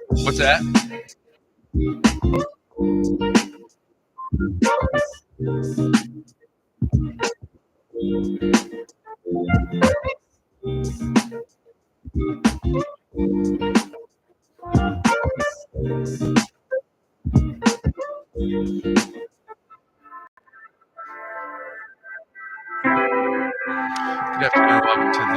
What's that? Good afternoon. Welcome to the.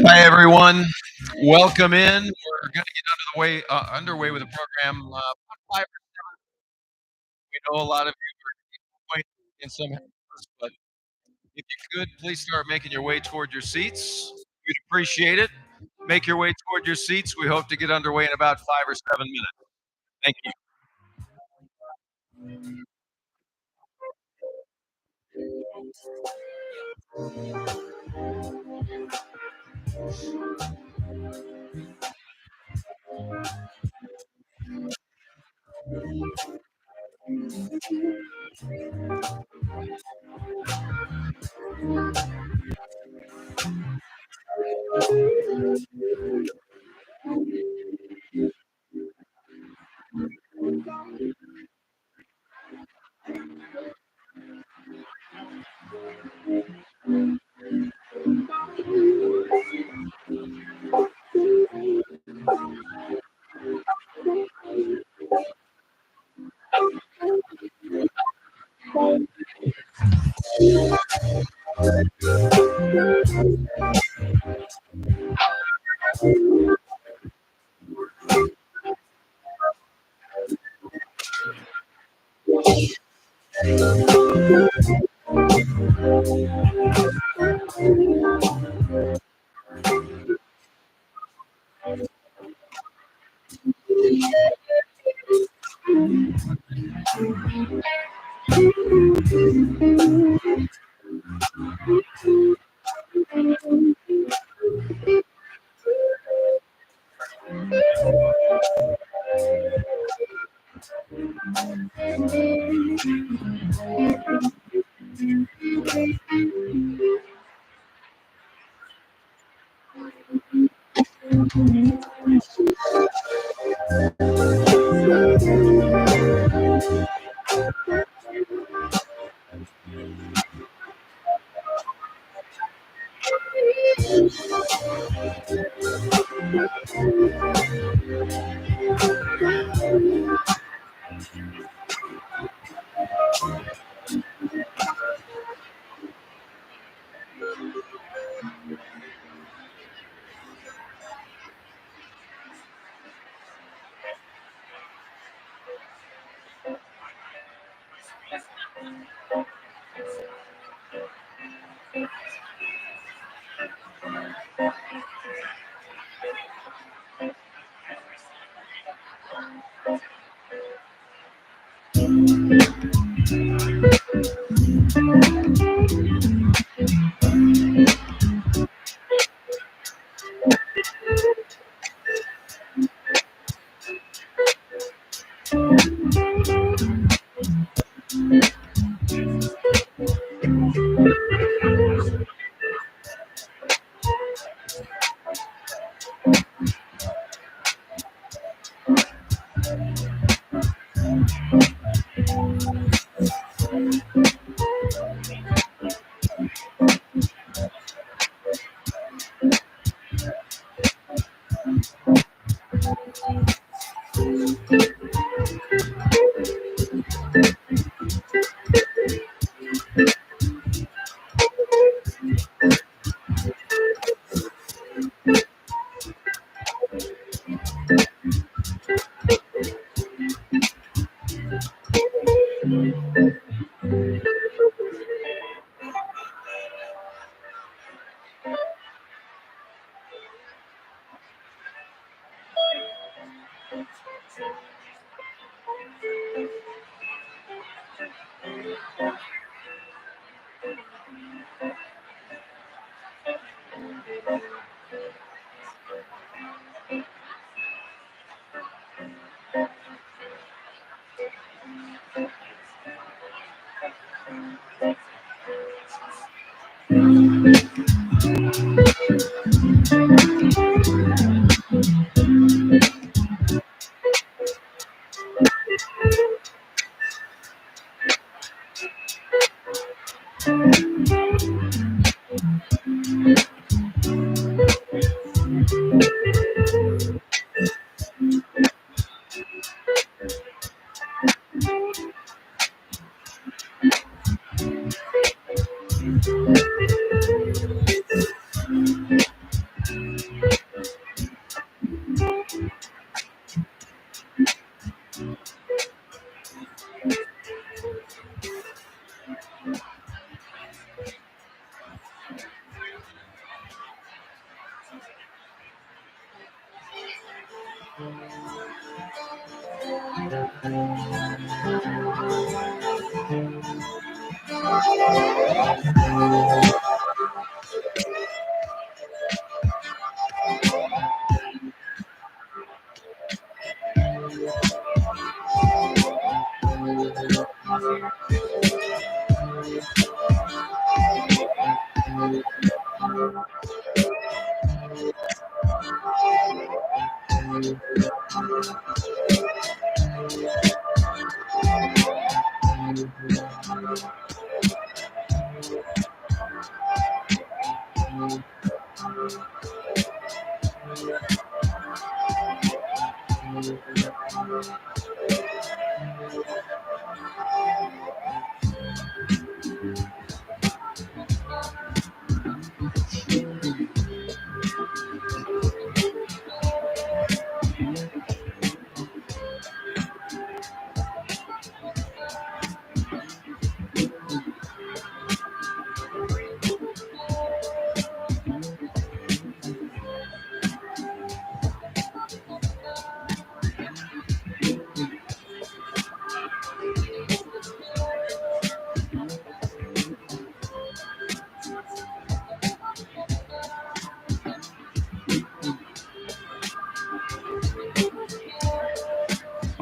Hi, everyone. Welcome in. We're going to get underway with the program. Five, we know a lot of you are disappointed in some areas, but if you could, please start making your way toward your seats. We'd appreciate it. Make your way toward your seats. We hope to get underway in about 5 or 7 minutes. Thank you.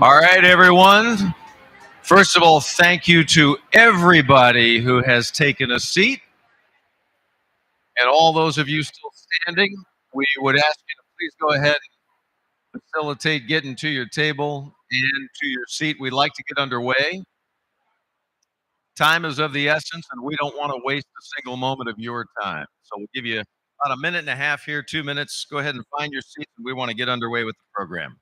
All right, everyone. First of all, thank you to everybody who has taken a seat, and all those of you still standing. We would ask you to please go ahead and facilitate getting to your table and to your seat. We'd like to get underway. Time is of the essence, and we don't want to waste a single moment of your time. So we'll give you about a minute and a half here, 2 minutes. Go ahead and find your seats, and we want to get underway with the program.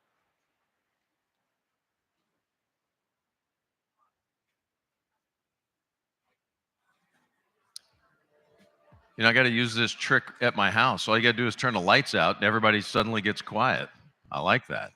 I got to use this trick at my house. All you got to do is turn the lights out, and everybody suddenly gets quiet. I like that.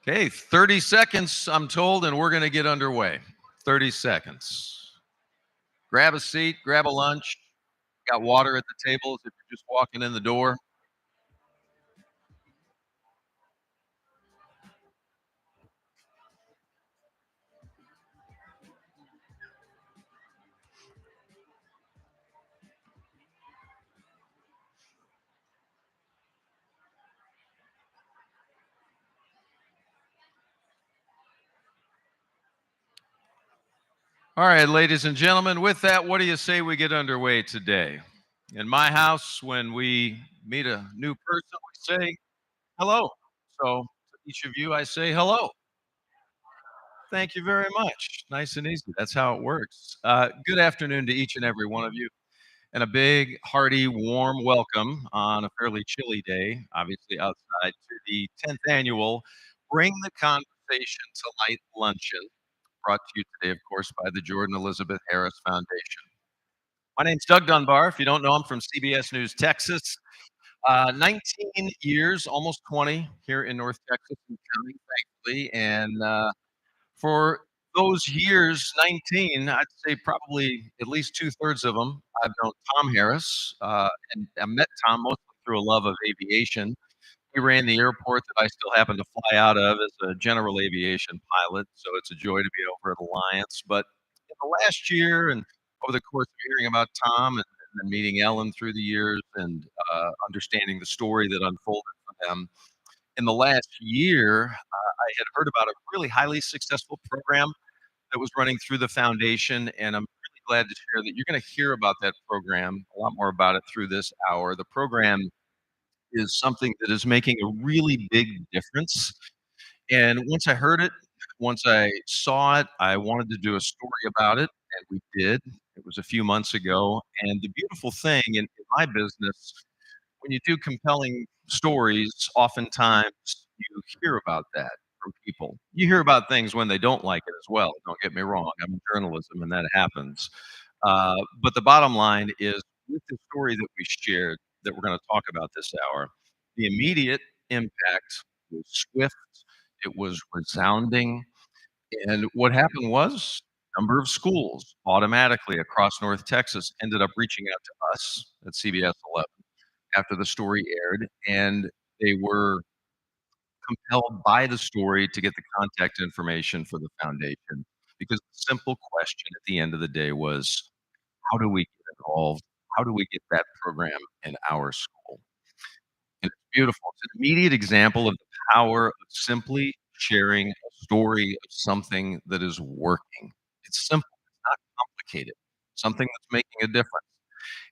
Okay, 30 seconds, I'm told, and we're going to get underway. 30 seconds. Grab a seat, grab a lunch. Got water at the tables if you're just walking in the door. All right, ladies and gentlemen, with that, what do you say we get underway today? In my house, when we meet a new person, we say hello. So to each of you, I say hello. Thank you very much. Nice and easy. That's how it works. Good afternoon to each and every one of you, and a big, hearty, warm welcome on a fairly chilly day, obviously outside, to the 10th annual Bring the Conversation to Light Luncheon, brought to you today, of course, by the Jordan Elizabeth Harris Foundation. My name's Doug Dunbar. If you don't know, I'm from CBS News Texas. 19 years, almost 20 here in North Texas and counting, thankfully, and for those years, 19, I'd say probably at least two-thirds of them, I've known Tom Harris, and I met Tom mostly through a love of aviation. He ran the airport that I still happen to fly out of as a general aviation pilot, so it's a joy to be over at Alliance. But in the last year and over the course of hearing about Tom and then meeting Ellen through the years and understanding the story that unfolded for them, in the last year, I had heard about a really highly successful program that was running through the foundation, and I'm really glad to share that you're going to hear about that program, a lot more about it through this hour. The program is something that is making a really big difference. And once I heard it, once I saw it, I wanted to do a story about it, and we did. It was a few months ago. And the beautiful thing in my business, when you do compelling stories, oftentimes you hear about that from people. You hear about things when they don't like it as well. Don't get me wrong. I'm in journalism and that happens. But the bottom line is with the story that we shared that we're going to talk about this hour, the immediate impact was swift, it was resounding. And what happened was a number of schools automatically across North Texas ended up reaching out to us at CBS 11 after the story aired, and they were compelled by the story to get the contact information for the foundation because the simple question at the end of the day was, how do we get involved? How do we get that program in our school? And it's beautiful. It's an immediate example of the power of simply sharing a story of something that is working. It's simple, it's not complicated, something that's making a difference.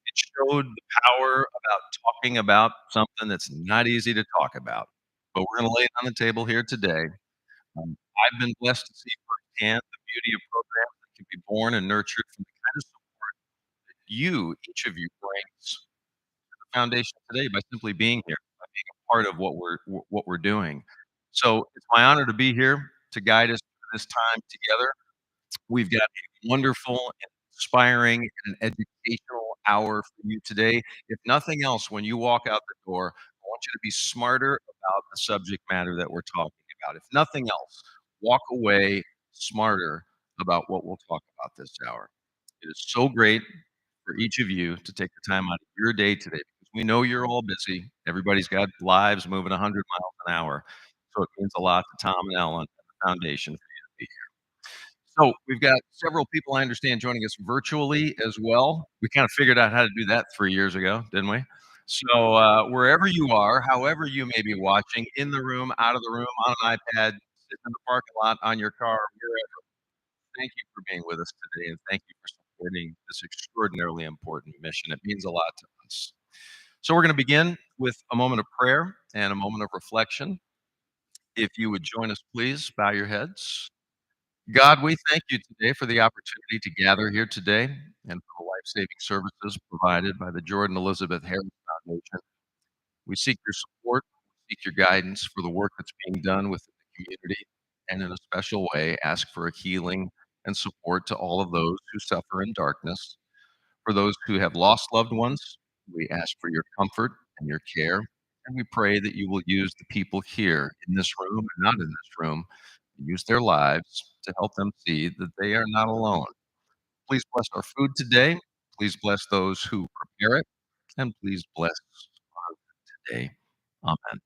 It showed the power about talking about something that's not easy to talk about, but we're gonna lay it on the table here today. I've been blessed to see firsthand the beauty of programs that can be born and nurtured from the kind of support that each of you, brings to the foundation today by simply being here, by being a part of what we're doing. So it's my honor to be here to guide us through this time together. We've got a wonderful and inspiring and educational hour for you today. If nothing else, when you walk out the door, I want you to be smarter about the subject matter that we're talking about. If nothing else, walk away smarter about what we'll talk about this hour. It is so great for each of you to take the time out of your day today because we know you're all busy. Everybody's got lives moving 100 miles an hour. So it means a lot to Tom and Ellen and the foundation for you to be here. So we've got several people I understand joining us virtually as well. We kind of figured out how to do that 3 years ago, didn't we? So, wherever you are, however you may be watching, in the room, out of the room, on an iPad, sitting in the parking lot, on your car, wherever, thank you for being with us today, and thank you for supporting this extraordinarily important mission. It means a lot to us. So we're gonna begin with a moment of prayer and a moment of reflection. If you would join us, please bow your heads. God, we thank you today for the opportunity to gather here today and for the life-saving services provided by the Jordan Elizabeth Harris Foundation. We seek your support, seek your guidance for the work that's being done within the community, and in a special way, ask for a healing and support to all of those who suffer in darkness. For those who have lost loved ones, we ask for your comfort and your care, and we pray that you will use the people here in this room and not in this room, use their lives to help them see that they are not alone. Please bless our food today. Please bless those who prepare it, and please bless our today. Amen.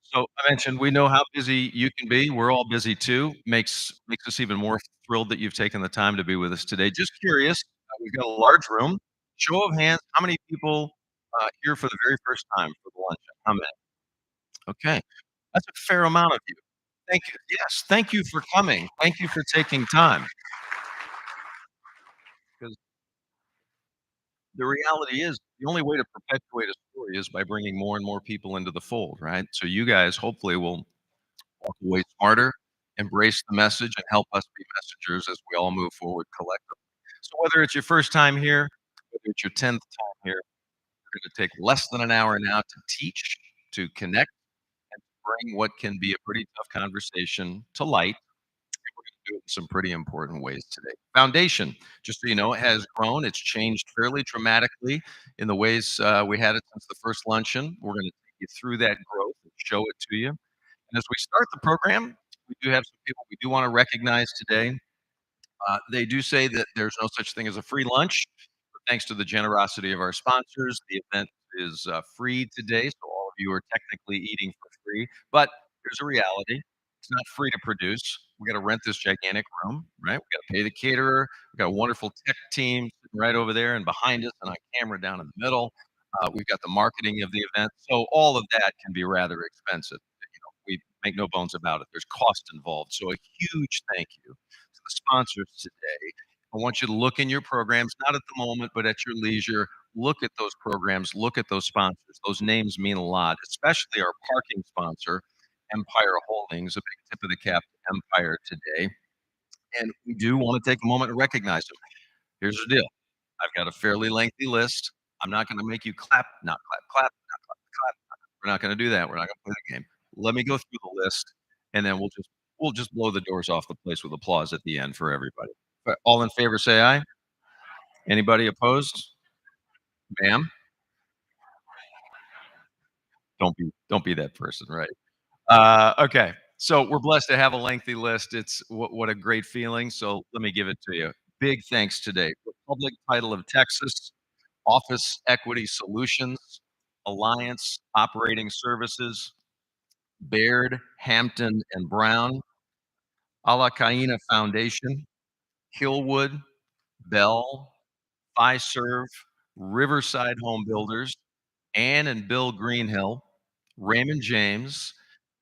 So I mentioned we know how busy you can be. We're all busy too. Makes us even more thrilled that you've taken the time to be with us today. Just curious, we've got a large room. Show of hands, how many people here for the very first time for the luncheon? How many? Okay, that's a fair amount of you. Thank you. Yes, thank you for coming. Thank you for taking time. Because the reality is, the only way to perpetuate a story is by bringing more and more people into the fold, right? So you guys hopefully will walk away smarter, embrace the message, and help us be messengers as we all move forward collectively. So whether it's your first time here, whether it's your 10th time here, we're going to take less than an hour now to teach, to connect, and to bring what can be a pretty tough conversation to light. We're going to do it in some pretty important ways today. Foundation, just so you know, it has grown. It's changed fairly dramatically in the ways we had it since the first luncheon. We're going to take you through that growth and show it to you. And as we start the program, we do have some people we do want to recognize today. They do say that there's no such thing as a free lunch, but thanks to the generosity of our sponsors, the event is free today. So all of you are technically eating for free. But here's a reality: it's not free to produce. We got to rent this gigantic room, right? We got to pay the caterer. We got a wonderful tech team sitting right over there and behind us, and on camera down in the middle. We've got the marketing of the event, so all of that can be rather expensive. We make no bones about it. There's cost involved. So a huge thank you to the sponsors today. I want you to look in your programs, not at the moment, but at your leisure. Look at those programs, look at those sponsors. Those names mean a lot, especially our parking sponsor, Empire Holdings, a big tip of the cap to Empire today. And we do want to take a moment to recognize them. Here's the deal: I've got a fairly lengthy list. I'm not going to make you clap, not clap, clap, not clap, clap. We're not going to do that. We're not going to play the game. Let me go through the list, and then we'll just blow the doors off the place with applause at the end for everybody. But all in favor, say aye. Anybody opposed? Ma'am, don't be that person, right? Okay. So we're blessed to have a lengthy list. It's what a great feeling. So let me give it to you. Big thanks today. Republic Title of Texas, Office Equity Solutions, Alliance Operating Services, Baird, Hampton and Brown, Alacaina Foundation, Hillwood, Bell, Fiserv, Riverside Home Builders, Ann and Bill Greenhill, Raymond James,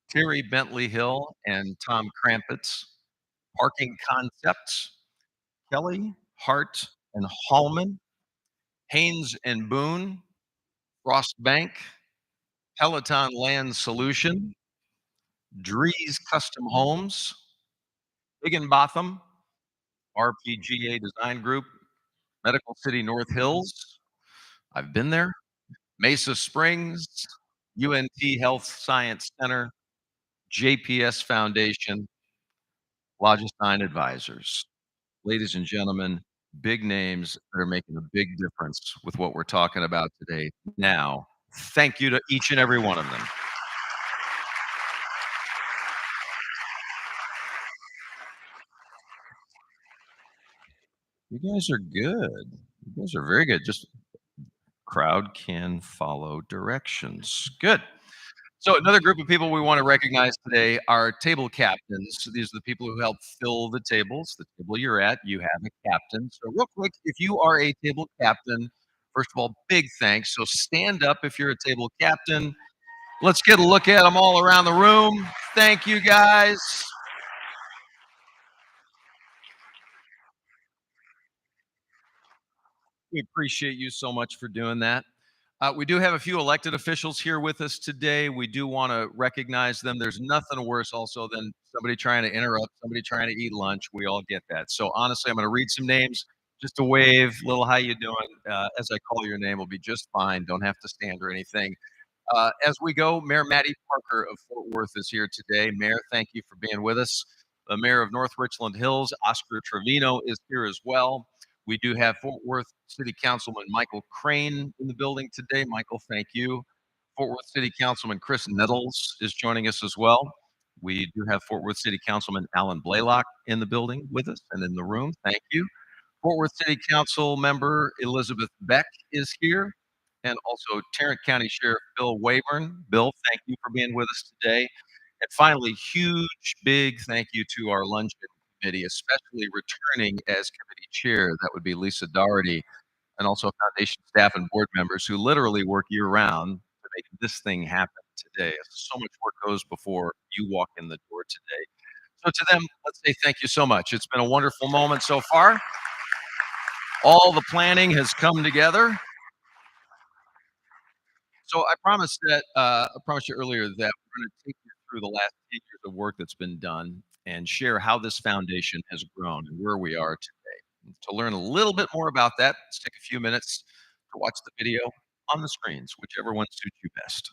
Terry Bentley Hill and Tom Krampitz, Parking Concepts, Kelly, Hart and Hallman, Haynes and Boone, Frost Bank, Peloton Land Solution, Drees Custom Homes, Higginbotham, RPGA Design Group, Medical City North Hills. I've been there. Mesa Springs, UNT Health Science Center, JPS Foundation, Logistine Advisors. Ladies and gentlemen, big names that are making a big difference with what we're talking about today. Now, thank you to each and every one of them. You guys are good. You guys are very good. Just crowd can follow directions. Good. So another group of people we want to recognize today are table captains. These are the people who help fill the tables. The table you're at, you have a captain. So real quick, if you are a table captain, first of all, big thanks. So stand up if you're a table captain. Let's get a look at them all around the room. Thank you, guys. We appreciate you so much for doing that. We do have a few elected officials here with us today. We do want to recognize them. There's nothing worse also than somebody trying to interrupt, somebody trying to eat lunch. We all get that. So honestly, I'm going to read some names, just a wave, little how you doing. As I call your name, will be just fine. Don't have to stand or anything. As we go, Mayor Matty Parker of Fort Worth is here today. Mayor, thank you for being with us. The Mayor of North Richland Hills, Oscar Trevino, is here as well. We do have Fort Worth City Councilman Michael Crane in the building today. Michael, thank you. Fort Worth City Councilman Chris Nettles is joining us as well. We do have Fort Worth City Councilman Alan Blaylock in the building with us and in the room. Thank you. Fort Worth City Council member Elizabeth Beck is here, and also Tarrant County Sheriff Bill Wayburn. Bill, thank you for being with us today. And finally, huge, big thank you to our luncheon committee, especially returning as committee chair. That would be Lisa Doherty, and also foundation staff and board members who literally work year round to make this thing happen today. So much work goes before you walk in the door today. So to them, let's say thank you so much. It's been a wonderful moment so far. All the planning has come together. So I promised you earlier that we're going to take you through the last 10 years of work that's been done. and share how this foundation has grown and where we are today. To learn a little bit more about that, let's take a few minutes to watch the video on the screens, whichever one suits you best.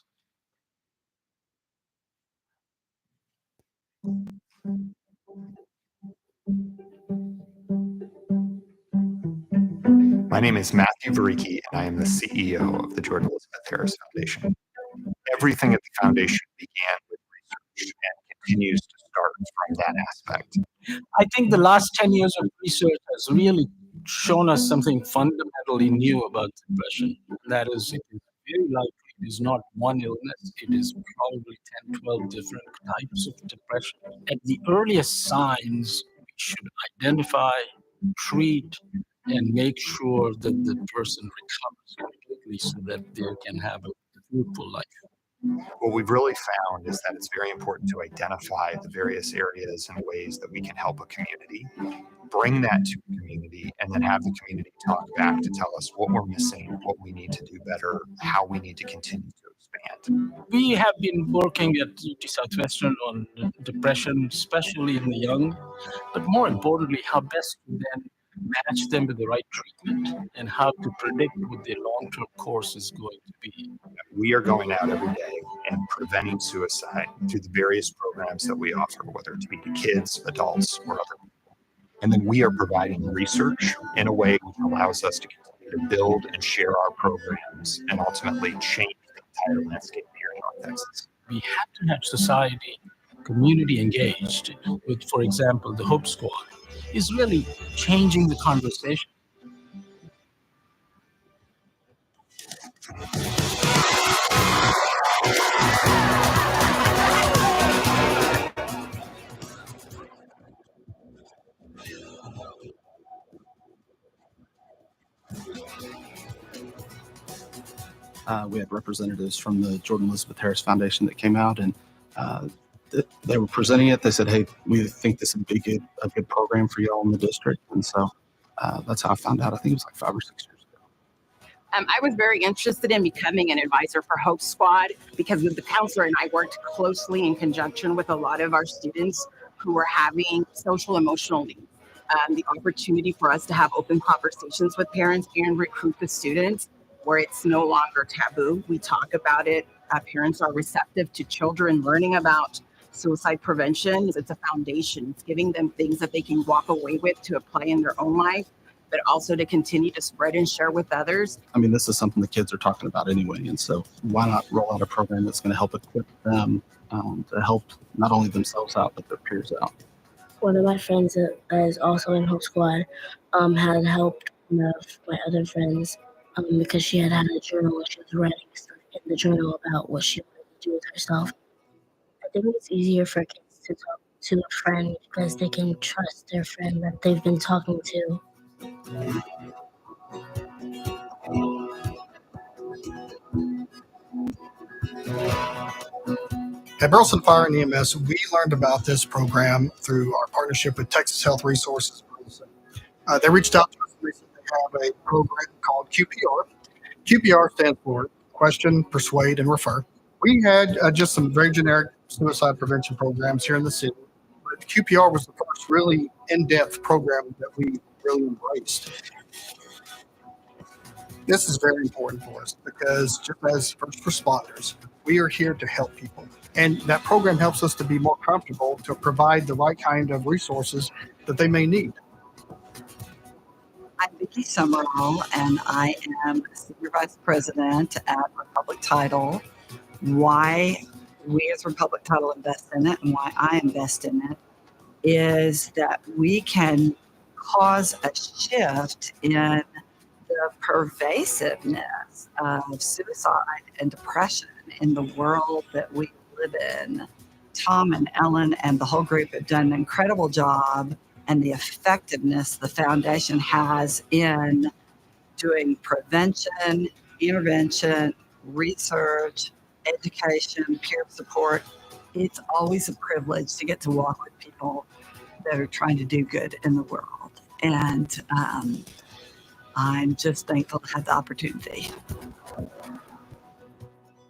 My name is Matthew Varicki, and I am the CEO of the Jordan Elizabeth Harris Foundation. Everything at the foundation began with research and continues to start from that aspect. I think the last 10 years of research has really shown us something fundamentally new about depression. That is, it is very likely it is not one illness, it is probably 10, 12 different types of depression. At the earliest signs, we should identify, treat, and make sure that the person recovers completely so that they can have a fruitful life. What we've really found is that it's very important to identify the various areas and ways that we can help a community, bring that to the community, and then have the community talk back to tell us what we're missing, what we need to do better, how we need to continue to expand. We have been working at UT Southwestern on depression, especially in the young, but more importantly, how best to then match them with the right treatment and how to predict what their long-term course is going to be. We are going out every day and preventing suicide through the various programs that we offer, whether it be to kids, adults, or other people. And then we are providing research in a way which allows us to continue to build and share our programs and ultimately change the entire landscape here in North Texas. We have to have society, community engaged with, for example, the Hope Squad is really changing the conversation. We had representatives from the Jordan Elizabeth Harris Foundation that came out, and they were presenting it. They said, "Hey, we think this would be a good program for y'all in the district." And so that's how I found out. I think it was like 5 or 6 years ago. I was very interested in becoming an advisor for Hope Squad because the counselor and I worked closely in conjunction with a lot of our students who were having social emotional needs. The opportunity for us to have open conversations with parents and recruit the students where it's no longer taboo. We talk about it. Parents are receptive to children learning about suicide prevention. It's a foundation. It's giving them things that they can walk away with to apply in their own life, but also to continue to spread and share with others. I mean, this is something the kids are talking about anyway, and so why not roll out a program that's going to help equip them to help not only themselves out, but their peers out. One of my friends that is also in Hope Squad had helped one of my other friends because she had a journal and she was writing stuff in the journal about what she wanted to do with herself. I think it's easier for kids to talk to a friend because they can trust their friend that they've been talking to. At Burleson Fire and EMS, we learned about this program through our partnership with Texas Health Resources. They reached out to us recently. They have a program called QPR. QPR stands for Question, Persuade, and Refer. We had just some very generic suicide prevention programs here in the city, but QPR was the first really in-depth program that we really embraced. This is very important for us because just as first responders, we are here to help people. And that program helps us to be more comfortable to provide the right kind of resources that they may need. I'm Vicki Summerall, and I am Senior Vice President at Republic Title. Why we as Republic Title invest in it and why I invest in it is that we can cause a shift in the pervasiveness of suicide and depression in the world that we live in. Tom and Ellen and the whole group have done an incredible job, and the effectiveness the foundation has in doing prevention, intervention, research, education, peer support. It's always a privilege to get to walk with people that are trying to do good in the world. And I'm just thankful to have the opportunity.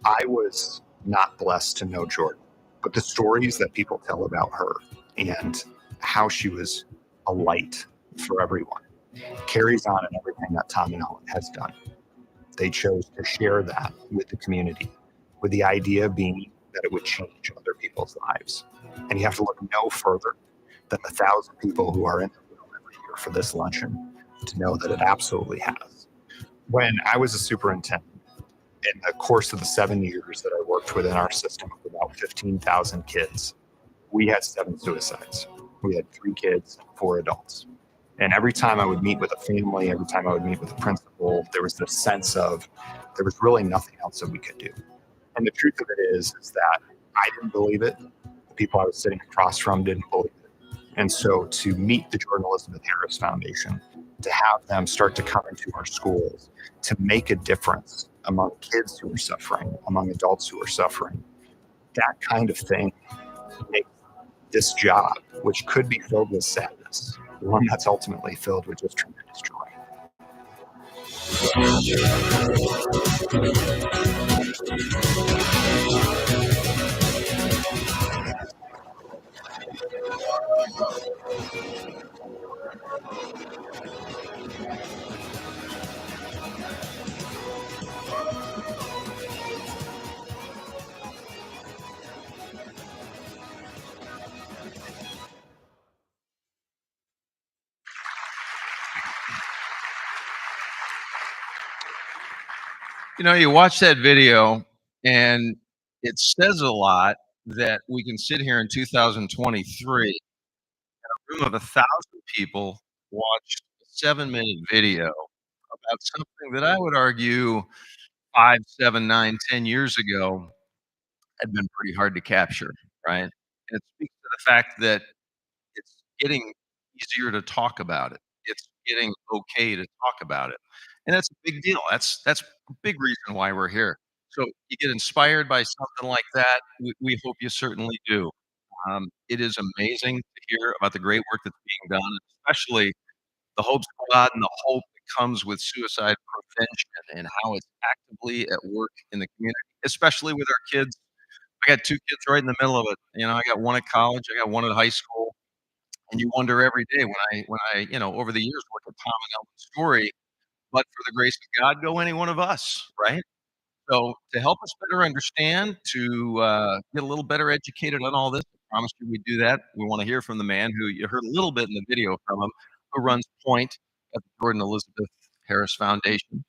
I was not blessed to know Jordan, but the stories that people tell about her and how she was a light for everyone carries on in everything that Tom and Ellen has done. They chose to share that with the community, with the idea being that it would change other people's lives. And you have to look no further than the 1,000 people who are in the room every year for this luncheon to know that it absolutely has. When I was a superintendent, in the course of the 7 years that I worked within our system of about 15,000 kids, we had 7 suicides. We had 3 kids, 4 adults. And every time I would meet with a family, every time I would meet with a principal, there was this sense of there was really nothing else that we could do. And the truth of it is that I didn't believe it. The people I was sitting across from didn't believe it. And so to meet the Jordan Elizabeth Harris Foundation, to have them start to come into our schools, to make a difference among kids who are suffering, among adults who are suffering, that kind of thing makes this job, which could be filled with sadness, one that's ultimately filled with just tremendous joy. You know, you watch that video and it says a lot that we can sit here in 2023, a room of 1,000 people, watch a 7-minute video about something that I would argue 5, 7, 9, 10 years ago had been pretty hard to capture, right? And it speaks to the fact that it's getting easier to talk about it. It's getting okay to talk about it. And that's a big deal. That's a big reason why we're here. So you get inspired by something like that. We hope you certainly do. It is amazing to hear about the great work that's being done, especially the Hope Squad and the hope that comes with suicide prevention and how it's actively at work in the community, especially with our kids. I got 2 kids right in the middle of it. You know, I got one at college, I got one at high school, and you wonder every day when I, over the years look at Tom and Ellen's story, but for the grace of God, go any one of us, right? So to help us better understand, to get a little better educated on all this, I promised you we'd do that. We want to hear from the man who you heard a little bit in the video from him, who runs Point at the Jordan Elizabeth Harris Foundation.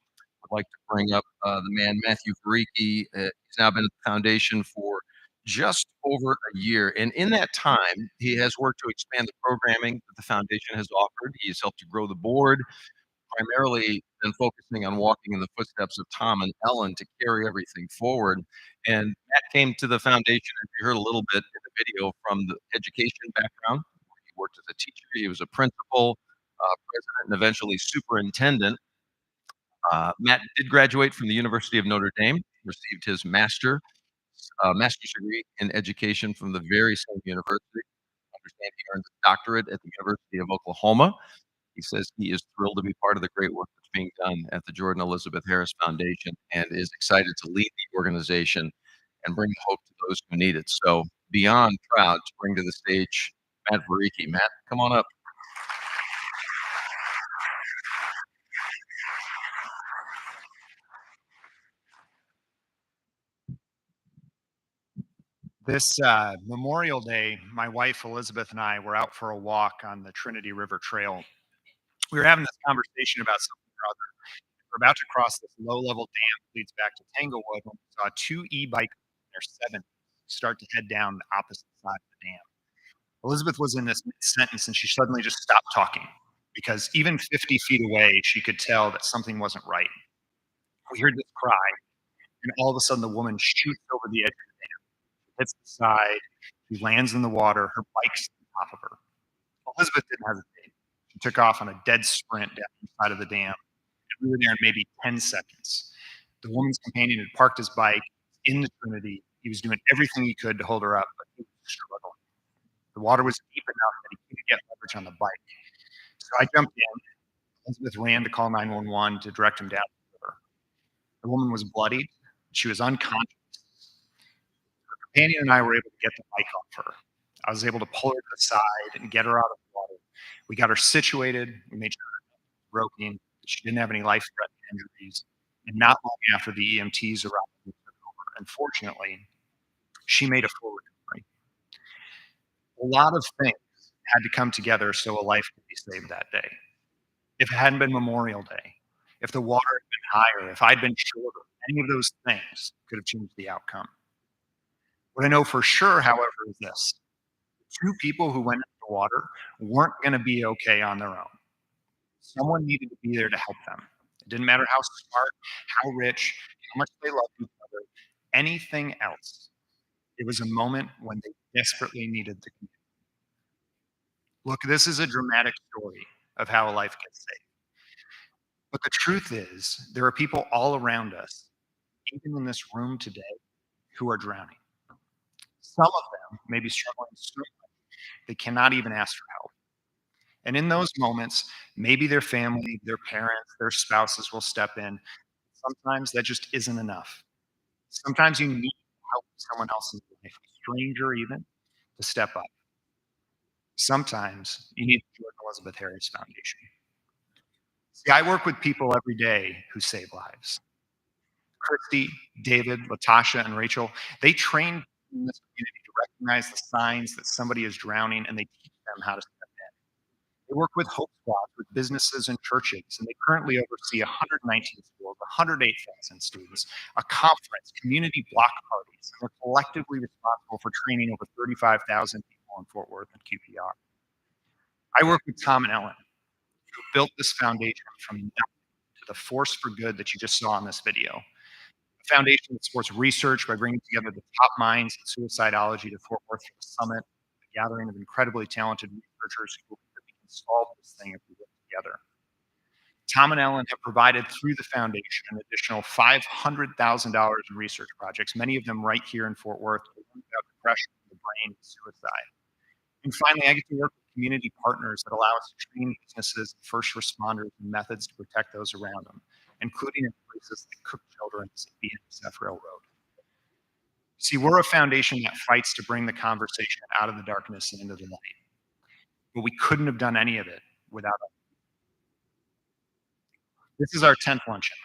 I'd like to bring up the man Matthew Varicki. He's now been at the foundation for just over a year, and in that time, he has worked to expand the programming that the foundation has offered. He has helped to grow the board, primarily been focusing on walking in the footsteps of Tom and Ellen to carry everything forward. And Matt came to the foundation, and you heard a little bit in the video, from the education background. He worked as a teacher, he was a principal, president, and eventually superintendent. Matt did graduate from the University of Notre Dame, received his master's degree in education from the very same university. I understand he earned a doctorate at the University of Oklahoma. He says he is thrilled to be part of the great work that's being done at the Jordan Elizabeth Harris Foundation and is excited to lead the organization and bring hope to those who need it. So, beyond proud to bring to the stage Matt Varicki. Matt, come on up. This Memorial Day, my wife Elizabeth and I were out for a walk on the Trinity River Trail. We were having this conversation about something or other. We're about to cross this low-level dam that leads back to Tanglewood when we saw 2 e-bikers in their 70s start to head down the opposite side of the dam. Elizabeth was in this sentence and she suddenly just stopped talking because even 50 feet away, she could tell that something wasn't right. We heard this cry, and all of a sudden the woman shoots over the edge of the dam, hits the side, she lands in the water, her bike's on top of her. Elizabeth didn't hesitate. She took off on a dead sprint down the side of the dam. And we were there in maybe 10 seconds. The woman's companion had parked his bike in the Trinity. He was doing everything he could to hold her up, but he was struggling. The water was deep enough that he couldn't get leverage on the bike. So I jumped in. Elizabeth ran to call 911 to direct him down to the river. The woman was bloodied. She was unconscious. Her companion and I were able to get the bike off her. I was able to pull her to the side and get her out of the water. We got her situated. We made sure her neck was broken, that she didn't have any life-threatening injuries. And not long after the EMTs arrived and took over, unfortunately, she made a full recovery. A lot of things had to come together so a life could be saved that day. If it hadn't been Memorial Day, if the water had been higher, if I'd been shorter, any of those things could have changed the outcome. What I know for sure, however, is this. Two people who went into the water weren't going to be okay on their own. Someone needed to be there to help them. It didn't matter how smart, how rich, how much they loved each other, anything else. It was a moment when they desperately needed the community. Look, this is a dramatic story of how a life gets saved. But the truth is, there are people all around us, even in this room today, who are drowning. Some of them may be struggling so much they cannot even ask for help. And in those moments, maybe their family, their parents, their spouses will step in. Sometimes that just isn't enough. Sometimes you need help in someone else's life, a stranger even, to step up. Sometimes you need the Jordan Elizabeth Harris Foundation. See, I work with people every day who save lives. Christy, David, Latasha, and Rachel, they train in this community to recognize the signs that somebody is drowning, and they teach them how to step in. They work with Hope Squads, with businesses and churches, and they currently oversee 119 schools, 108,000 students, a conference, community block parties, and they're collectively responsible for training over 35,000 people in Fort Worth and QPR. I work with Tom and Ellen, who built this foundation from nothing to the force for good that you just saw in this video. A foundation that supports research by bringing together the top minds in suicidology to Fort Worth for the summit, a gathering of incredibly talented researchers who believe that we can solve this thing if we work together. Tom and Ellen have provided through the foundation an additional $500,000 in research projects, many of them right here in Fort Worth, to learn about depression, the brain, and suicide. And finally, I get to work with community partners that allow us to train businesses, first responders, and methods to protect those around them, including in places like Cook Children's at BNSF Railroad. See, we're a foundation that fights to bring the conversation out of the darkness and into the light. But we couldn't have done any of it without us. This is our 10th luncheon.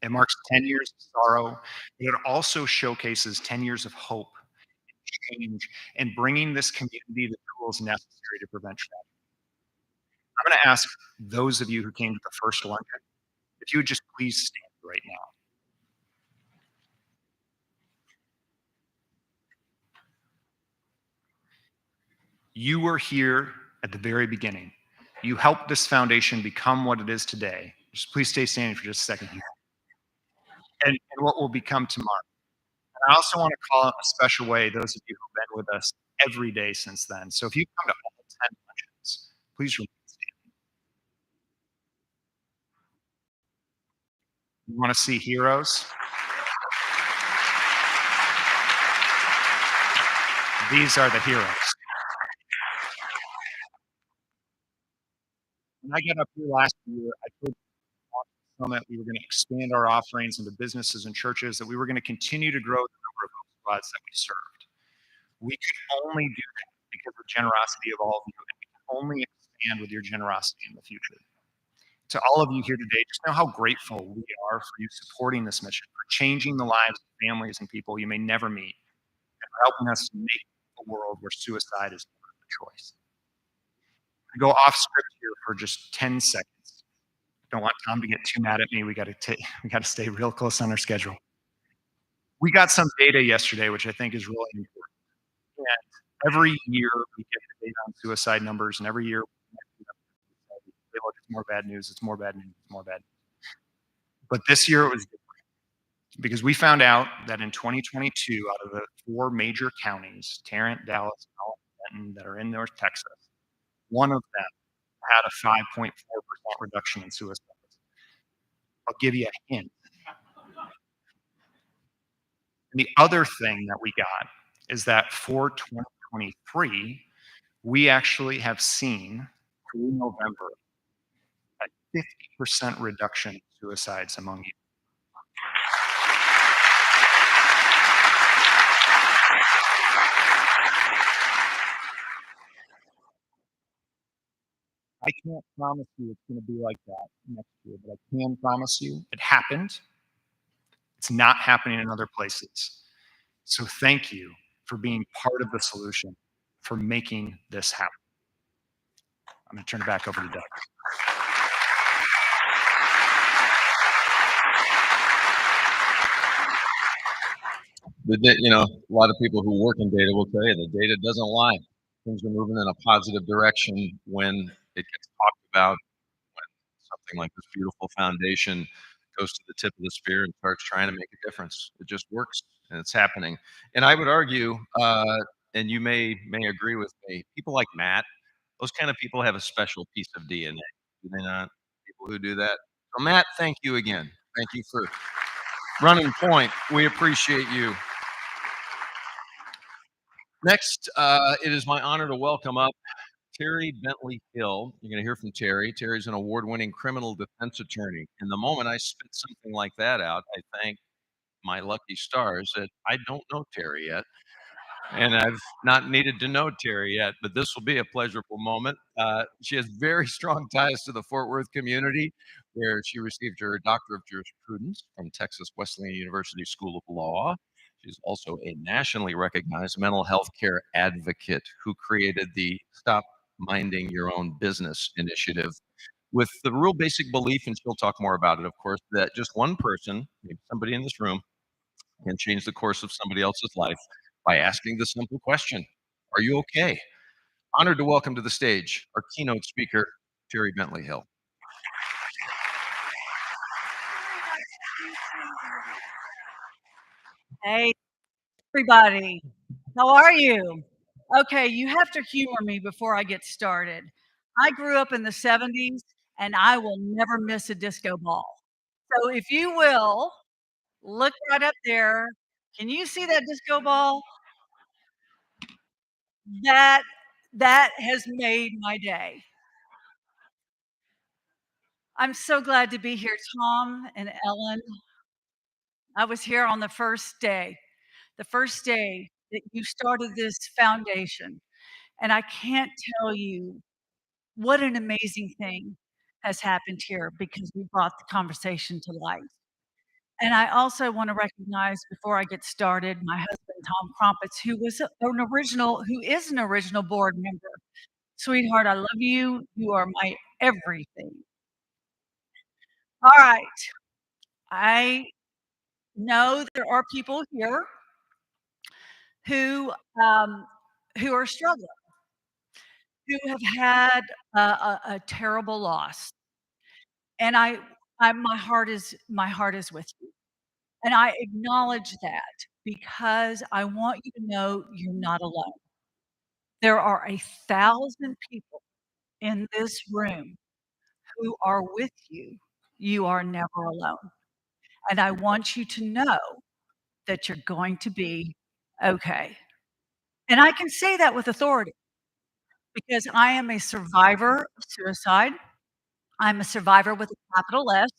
It marks 10 years of sorrow, but it also showcases 10 years of hope and change and bringing this community the tools necessary to prevent tragedy. I'm going to ask those of you who came to the first luncheon, if you would just please stand right now. You were here at the very beginning. You helped this foundation become what it is today. Just please stay standing for just a second here. And what will become tomorrow. And I also want to call out in a special way those of you who've been with us every day since then. So if you come to all 10 luncheons, please remain standing. You want to see heroes? These are the heroes. When I got up here last year, I told the summit we were going to expand our offerings into businesses and churches, that we were going to continue to grow the number of Hope Squads that we served. We could only do that because of the generosity of all of you, and we can only expand with your generosity in the future. To all of you here today, just know how grateful we are for you supporting this mission, for changing the lives of families and people you may never meet, and for helping us make a world where suicide is never a choice. I go off script here for just 10 seconds. Don't want Tom to get too mad at me. We got to stay real close on our schedule. We got some data yesterday, which I think is really important. And every year we get the data on suicide numbers, and every year we say, look, it's more bad news, it's more bad news, it's more bad news. But this year it was different because we found out that in 2022, out of the 4 major counties, Tarrant, Dallas, and Denton, that are in North Texas, one of them had a 5.4% reduction in suicides. I'll give you a hint. And the other thing that we got is that for 2023, we actually have seen through November a 50% reduction in suicides among youth. I can't promise you it's going to be like that next year, but I can promise you it happened. It's not happening in other places. So thank you for being part of the solution, for making this happen. I'm going to turn it back over to Doug. A lot of people who work in data will tell you the data doesn't lie. Things are moving in a positive direction when it gets talked about, when something like this beautiful foundation goes to the tip of the spear and starts trying to make a difference. It just works, and it's happening. And I would argue, and you may agree with me, people like Matt, those kind of people have a special piece of DNA, do they not? People who do that. So Matt, thank you again. Thank you for running point. We appreciate you. Next, it is my honor to welcome up Terry Bentley Hill. You're going to hear from Terry. Terry's an award-winning criminal defense attorney. And the moment I spit something like that out, I thank my lucky stars that I don't know Terry yet. And I've not needed to know Terry yet, but this will be a pleasurable moment. She has very strong ties to the Fort Worth community, where she received her Doctor of Jurisprudence from Texas Wesleyan University School of Law. She's also a nationally recognized mental health care advocate who created the Stop Minding Your Own Business initiative with the real basic belief, and she'll talk more about it, of course, that just one person, maybe somebody in this room, can change the course of somebody else's life by asking the simple question, are you okay? Honored to welcome to the stage our keynote speaker, Terry Bentley Hill. Hey, everybody. How are you? Okay, you have to humor me before I get started. I grew up in the 70s and I will never miss a disco ball. So if you will, look right up there. Can you see that disco ball? That that has made my day. I'm so glad to be here, Tom and Ellen. I was here on the first day that you started this foundation. And I can't tell you what an amazing thing has happened here because we brought the conversation to light. And I also want to recognize before I get started, my husband, Tom Crumpets, who is an original board member. Sweetheart, I love you. You are my everything. All right. I know there are people here who um, who are struggling, who have had a terrible loss. And my heart is with you. And I acknowledge that because I want you to know you're not alone. There are 1,000 people in this room who are with you. You are never alone. And I want you to know that you're going to be okay. And I can say that with authority because I am a survivor of suicide. I'm a survivor with a capital S.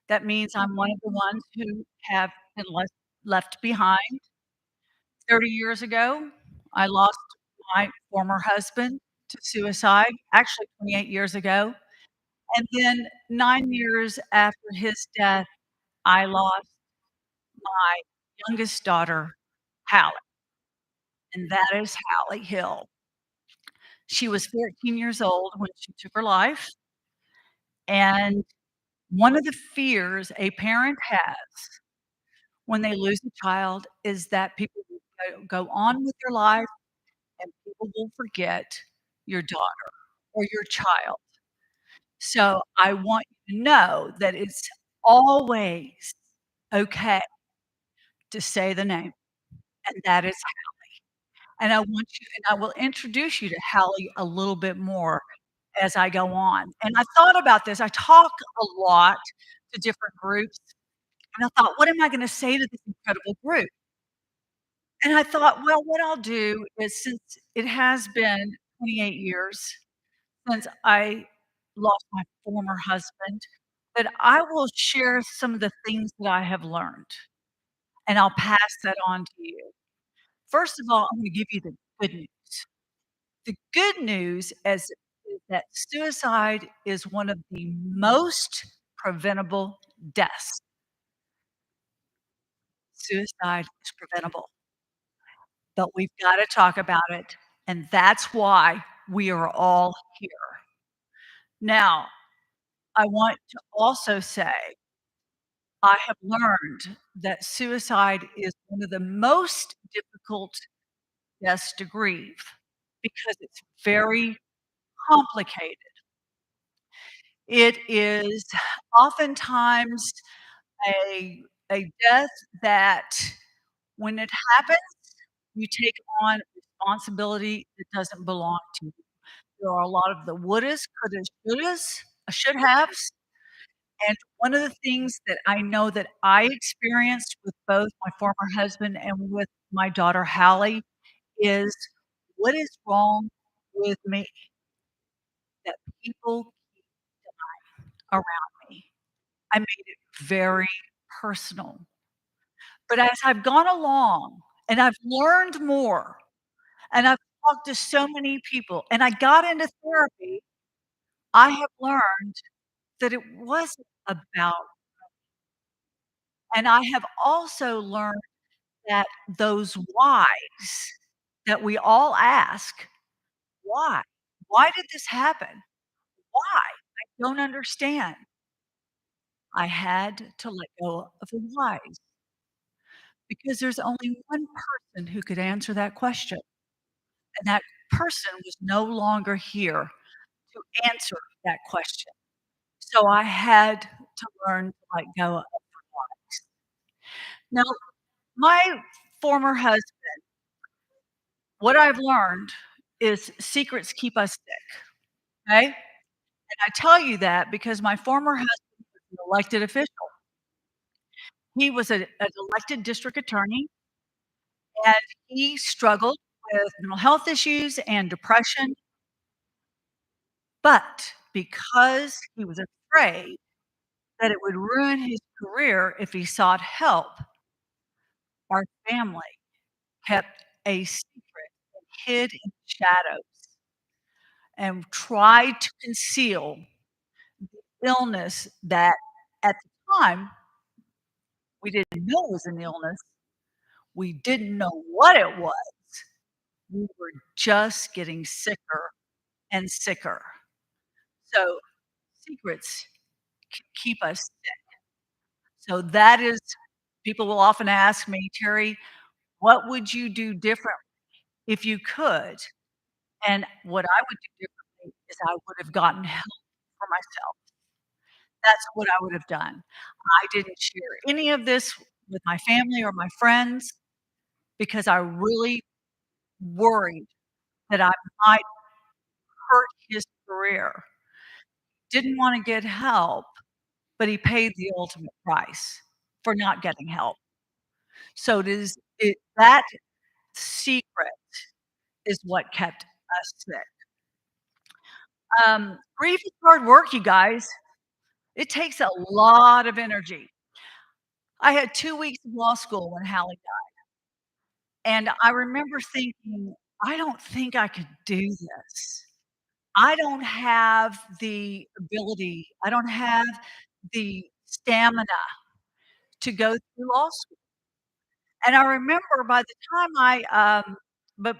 That means I'm one of the ones who have been left behind. 30 years ago, I lost my former husband to suicide, actually 28 years ago. And then 9 years after his death, I lost my youngest daughter, Hallie, and that is Hallie Hill. She was 14 years old when she took her life. And one of the fears a parent has when they lose a child is that people will go on with their life and people will forget your daughter or your child. So I want you to know that it's always okay to say the name, and that is and I will introduce you to Hallie a little bit more as I go on. And I thought about this. I talk a lot to different groups, and I thought, what am I gonna say to this incredible group? And I thought, well, what I'll do is since it has been 28 years since I lost my former husband, that I will share some of the things that I have learned, and I'll pass that on to you. First of all, I'm gonna give you the good news. The good news is that suicide is one of the most preventable deaths. Suicide is preventable, but we've gotta talk about it, and that's why we are all here. Now, I want to also say, I have learned that suicide is one of the most difficult deaths to grieve because it's very complicated. It is oftentimes a death that when it happens, you take on responsibility that doesn't belong to you. There are a lot of the wouldas, couldas, shouldas, should haves, and one of the things that I know that I experienced with both my former husband and with my daughter Hallie is, what is wrong with me that people keep dying around me? I made it very personal. But as I've gone along and I've learned more and I've talked to so many people and I got into therapy, I have learned that it wasn't about, and I have also learned that those whys that we all ask, "Why? Why did this happen? Why? I don't understand." I had to let go of the whys because there's only one person who could answer that question, and that person was no longer here to answer that question. So I had to learn to let go of the whys. Now, my former husband, what I've learned is secrets keep us sick, okay? And I tell you that because my former husband was an elected official. He was an elected district attorney, and he struggled with mental health issues and depression, but because he was afraid that it would ruin his career if he sought help, our family kept a secret and hid in the shadows and tried to conceal the illness that at the time we didn't know it was an illness. We didn't know what it was. We were just getting sicker and sicker. So secrets can keep us sick. So that is, people will often ask me, Terry, what would you do differently if you could? And what I would do differently is I would have gotten help for myself. That's what I would have done. I didn't share any of this with my family or my friends because I really worried that I might hurt his career. Didn't wanna get help, but he paid the ultimate price for not getting help. So that secret is what kept us sick. Grief is hard work, you guys. It takes a lot of energy. I had 2 weeks of law school when Hallie died, and I remember thinking, "I don't think I could do this. I don't have the ability, I don't have the stamina to go through law school." And I remember by the time but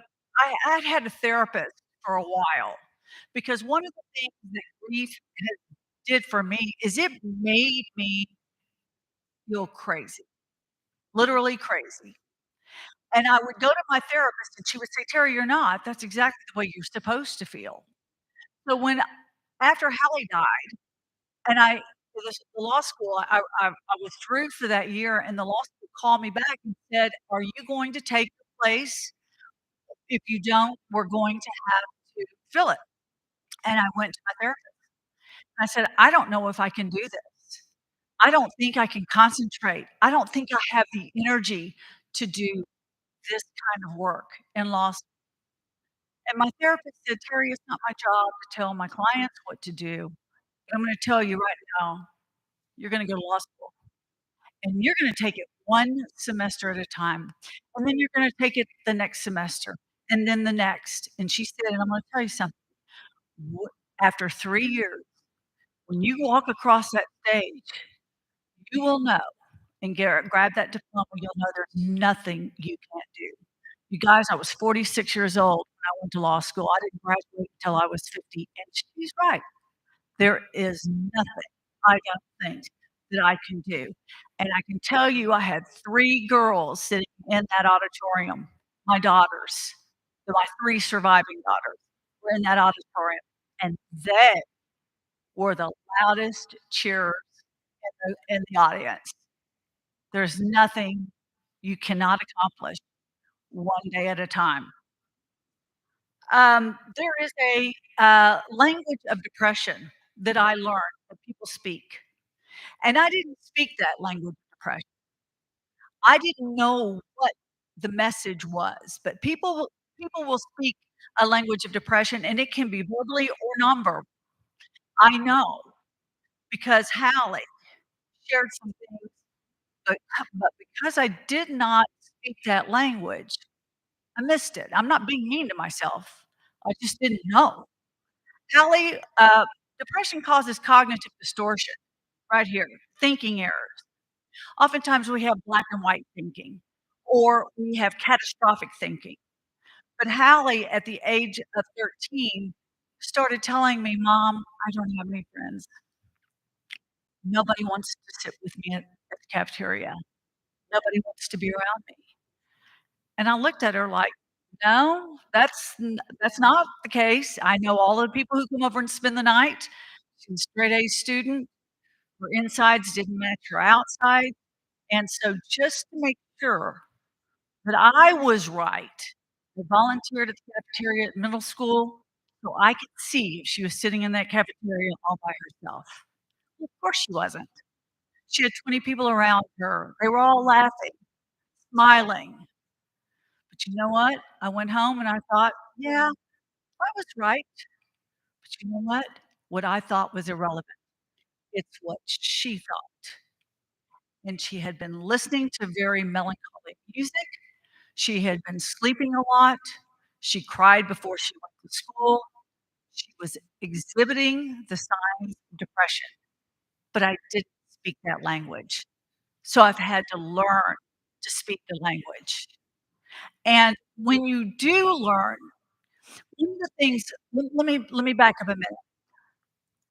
I'd had a therapist for a while because one of the things that grief did for me is it made me feel crazy, literally crazy. And I would go to my therapist and she would say, "Terry, you're not. That's exactly the way you're supposed to feel." So when after Hallie died and the law school, I withdrew for that year and the law school called me back and said, "Are you going to take the place? If you don't, we're going to have to fill it." And I went to my therapist. I said, "I don't know if I can do this. I don't think I can concentrate. I don't think I have the energy to do this kind of work in law school." And my therapist said, "Terry, it's not my job to tell my clients what to do, but I'm gonna tell you right now, you're gonna go to law school, and you're gonna take it 1 semester at a time, and then you're gonna take it the next semester, and then the next." And she said, and I'm gonna tell you something, after 3 years, when you walk across that stage, you will know and grab that diploma, you'll know there's nothing you can't do. You guys, I was 46 years old when I went to law school. I didn't graduate until I was 50, and she's right. There is nothing I don't think that I can do. And I can tell you I had 3 girls sitting in that auditorium, my daughters, my 3 surviving daughters were in that auditorium, and they were the loudest cheerers in the audience. There's nothing you cannot accomplish one day at a time. There is a language of depression that I learned that people speak, and I didn't speak that language of depression. I didn't know what the message was, but people will speak a language of depression, and it can be verbally or nonverbal. I know because Hallie shared some things, but because I did not speak that language, I missed it. I'm not being mean to myself. I just didn't know. Hallie, depression causes cognitive distortion right here, thinking errors. Oftentimes we have black and white thinking, or we have catastrophic thinking. But Hallie, at the age of 13, started telling me, "Mom, I don't have any friends. Nobody wants to sit with me at the cafeteria. Nobody wants to be around me." And I looked at her like, "No, that's not the case. I know all the people who come over and spend the night. She's a straight A student. Her insides didn't match her outside, and so just to make sure that I was right, I volunteered at the cafeteria at middle school so I could see if she was sitting in that cafeteria all by herself. Well, of course she wasn't. She had 20 people around her. They were all laughing, smiling. But you know what? I went home and I thought, "Yeah, I was right." But you know what? What I thought was irrelevant. It's what she thought. And she had been listening to very melancholy music. She had been sleeping a lot. She cried before she went to school. She was exhibiting the signs of depression, but I didn't speak that language. So I've had to learn to speak the language. And when you do learn, one of the things let me back up a minute.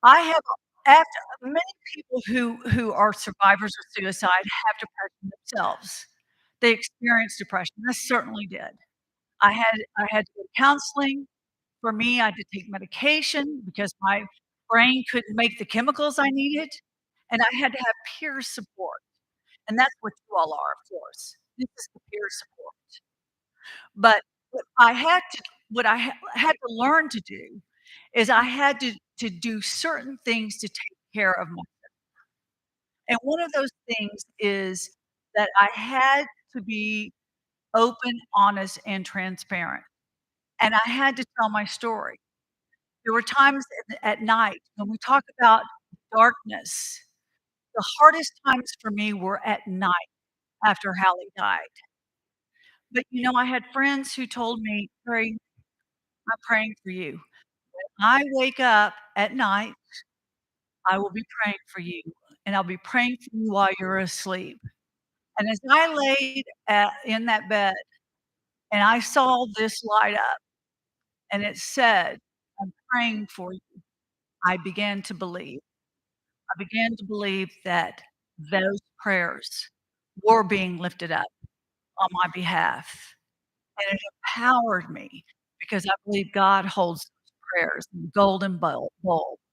I have after many people who are survivors of suicide have depression themselves. They experience depression. I certainly did. I had to go to counseling. For me, I had to take medication because my brain couldn't make the chemicals I needed, and I had to have peer support, and that's what you all are, of course. This is the peer support. But what I had to learn to do is I had to do certain things to take care of my and one of those things is that I had to be open, honest, and transparent, and I had to tell my story. There were times at night when we talk about darkness, the hardest times for me were at night after Hallie died. But, I had friends who told me, "Terry, I'm praying for you. I wake up at night, I will be praying for you, and I'll be praying for you while you're asleep." And as I laid in that bed and I saw this light up and it said, "I'm praying for you," I began to believe. I began to believe that those prayers were being lifted up on my behalf, and it empowered me because I believe God holds those prayers in the golden bowl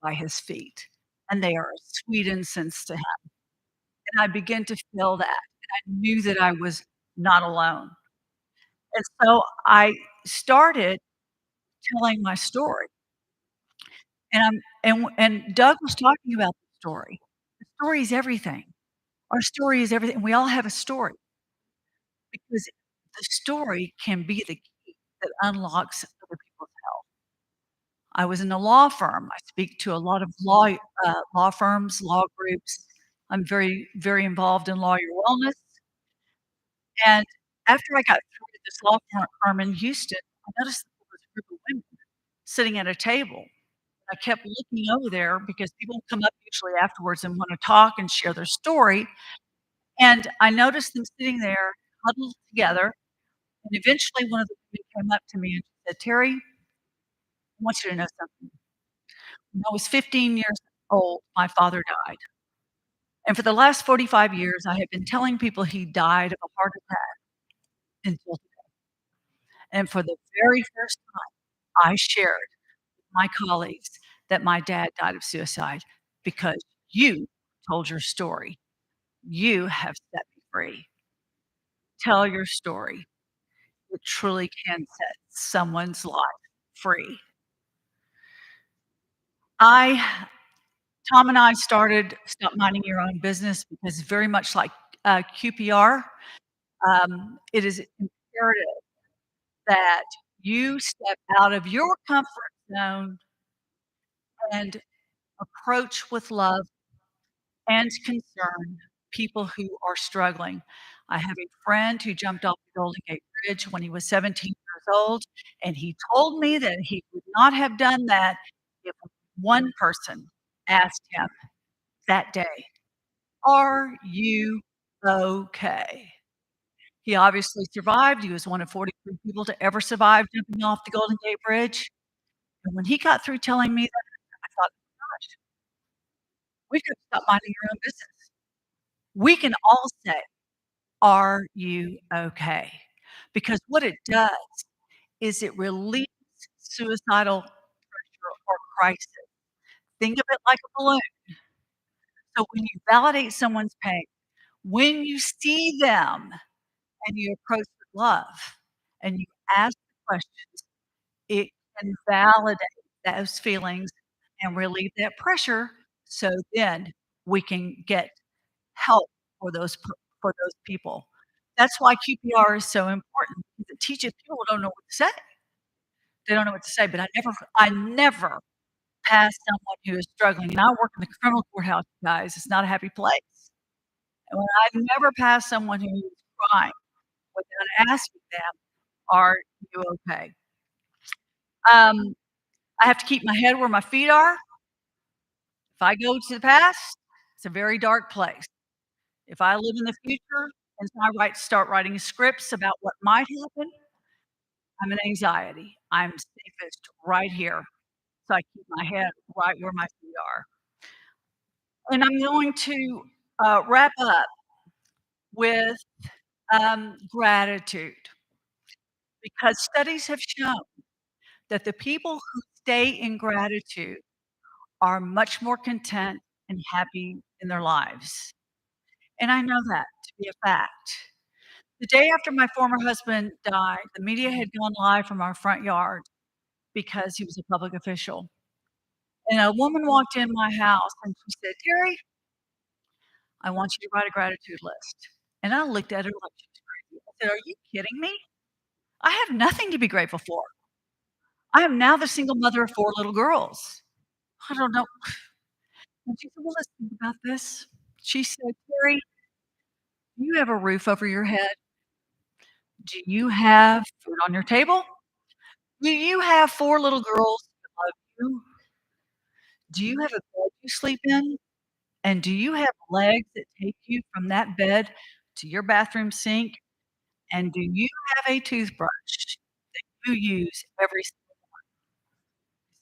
by His feet, and they are a sweet incense to Him, and I began to feel that, and I knew that I was not alone, and so I started telling my story, and Doug was talking about the story. The story is everything. Our story is everything. We all have a story because the story can be the key that unlocks other people's health. I was in a law firm. I speak to a lot of law firms, law groups. I'm very, very involved in lawyer wellness. And after I got through to this law firm in Houston, I noticed that there was a group of women sitting at a table. I kept looking over there because people come up usually afterwards and wanna talk and share their story, and I noticed them sitting there huddled together, and eventually one of the women came up to me and she said, "Terry, I want you to know something. When I was 15 years old, my father died, and for the last 45 years, I have been telling people he died of a heart attack until and for the very first time, I shared with my colleagues that my dad died of suicide because you told your story. You have set me free. Tell your story. It truly can set someone's life free." I Tom and I started Stop Minding Your Own Business because very much like, QPR, it is imperative that you step out of your comfort zone and approach with love and concern people who are struggling. I have a friend who jumped off the Golden Gate Bridge when he was 17 years old, and he told me that he would not have done that if one person asked him that day, "Are you okay?" He obviously survived. He was one of 43 people to ever survive jumping off the Golden Gate Bridge, and when he got through telling me that, I thought, "Gosh, we've got to stop minding our own business." We can all say, "Are you okay?" Because what it does is it relieves suicidal pressure or crisis. Think of it like a balloon. So when you validate someone's pain, when you see them and you approach with love and you ask the questions, it can validate those feelings and relieve that pressure, so then we can get help for those people. That's why QPR is so important, because it teaches people don't know what to say. They don't know what to say, but I never pass someone who is struggling, and I work in the criminal courthouse, guys, it's not a happy place. And when I never pass someone who is crying without asking them, "Are you okay?" Um, I have to keep my head where my feet are. If I go to the past, it's a very dark place. If I live in the future and so start writing scripts about what might happen, I'm an anxiety. I'm safest right here, so I keep my head right where my feet are. And I'm going to, wrap up with, gratitude, because studies have shown that the people who stay in gratitude are much more content and happy in their lives, and I know that to be a fact. The day after my former husband died, the media had gone live from our front yard because he was a public official, and a woman walked in my house and she said, "Terry, I want you to write a gratitude list." And I looked at her like she was crazy. I said, "Are you kidding me? I have nothing to be grateful for. I am now the single mother of 4 little girls. I don't know." And she said, "Well, let's think about this." She said, "Terry, do you have a roof over your head? Do you have food on your table? Do you have 4 little girls that love you? Do you have a bed you sleep in? And do you have legs that take you from that bed to your bathroom sink? And do you have a toothbrush you use every single?" I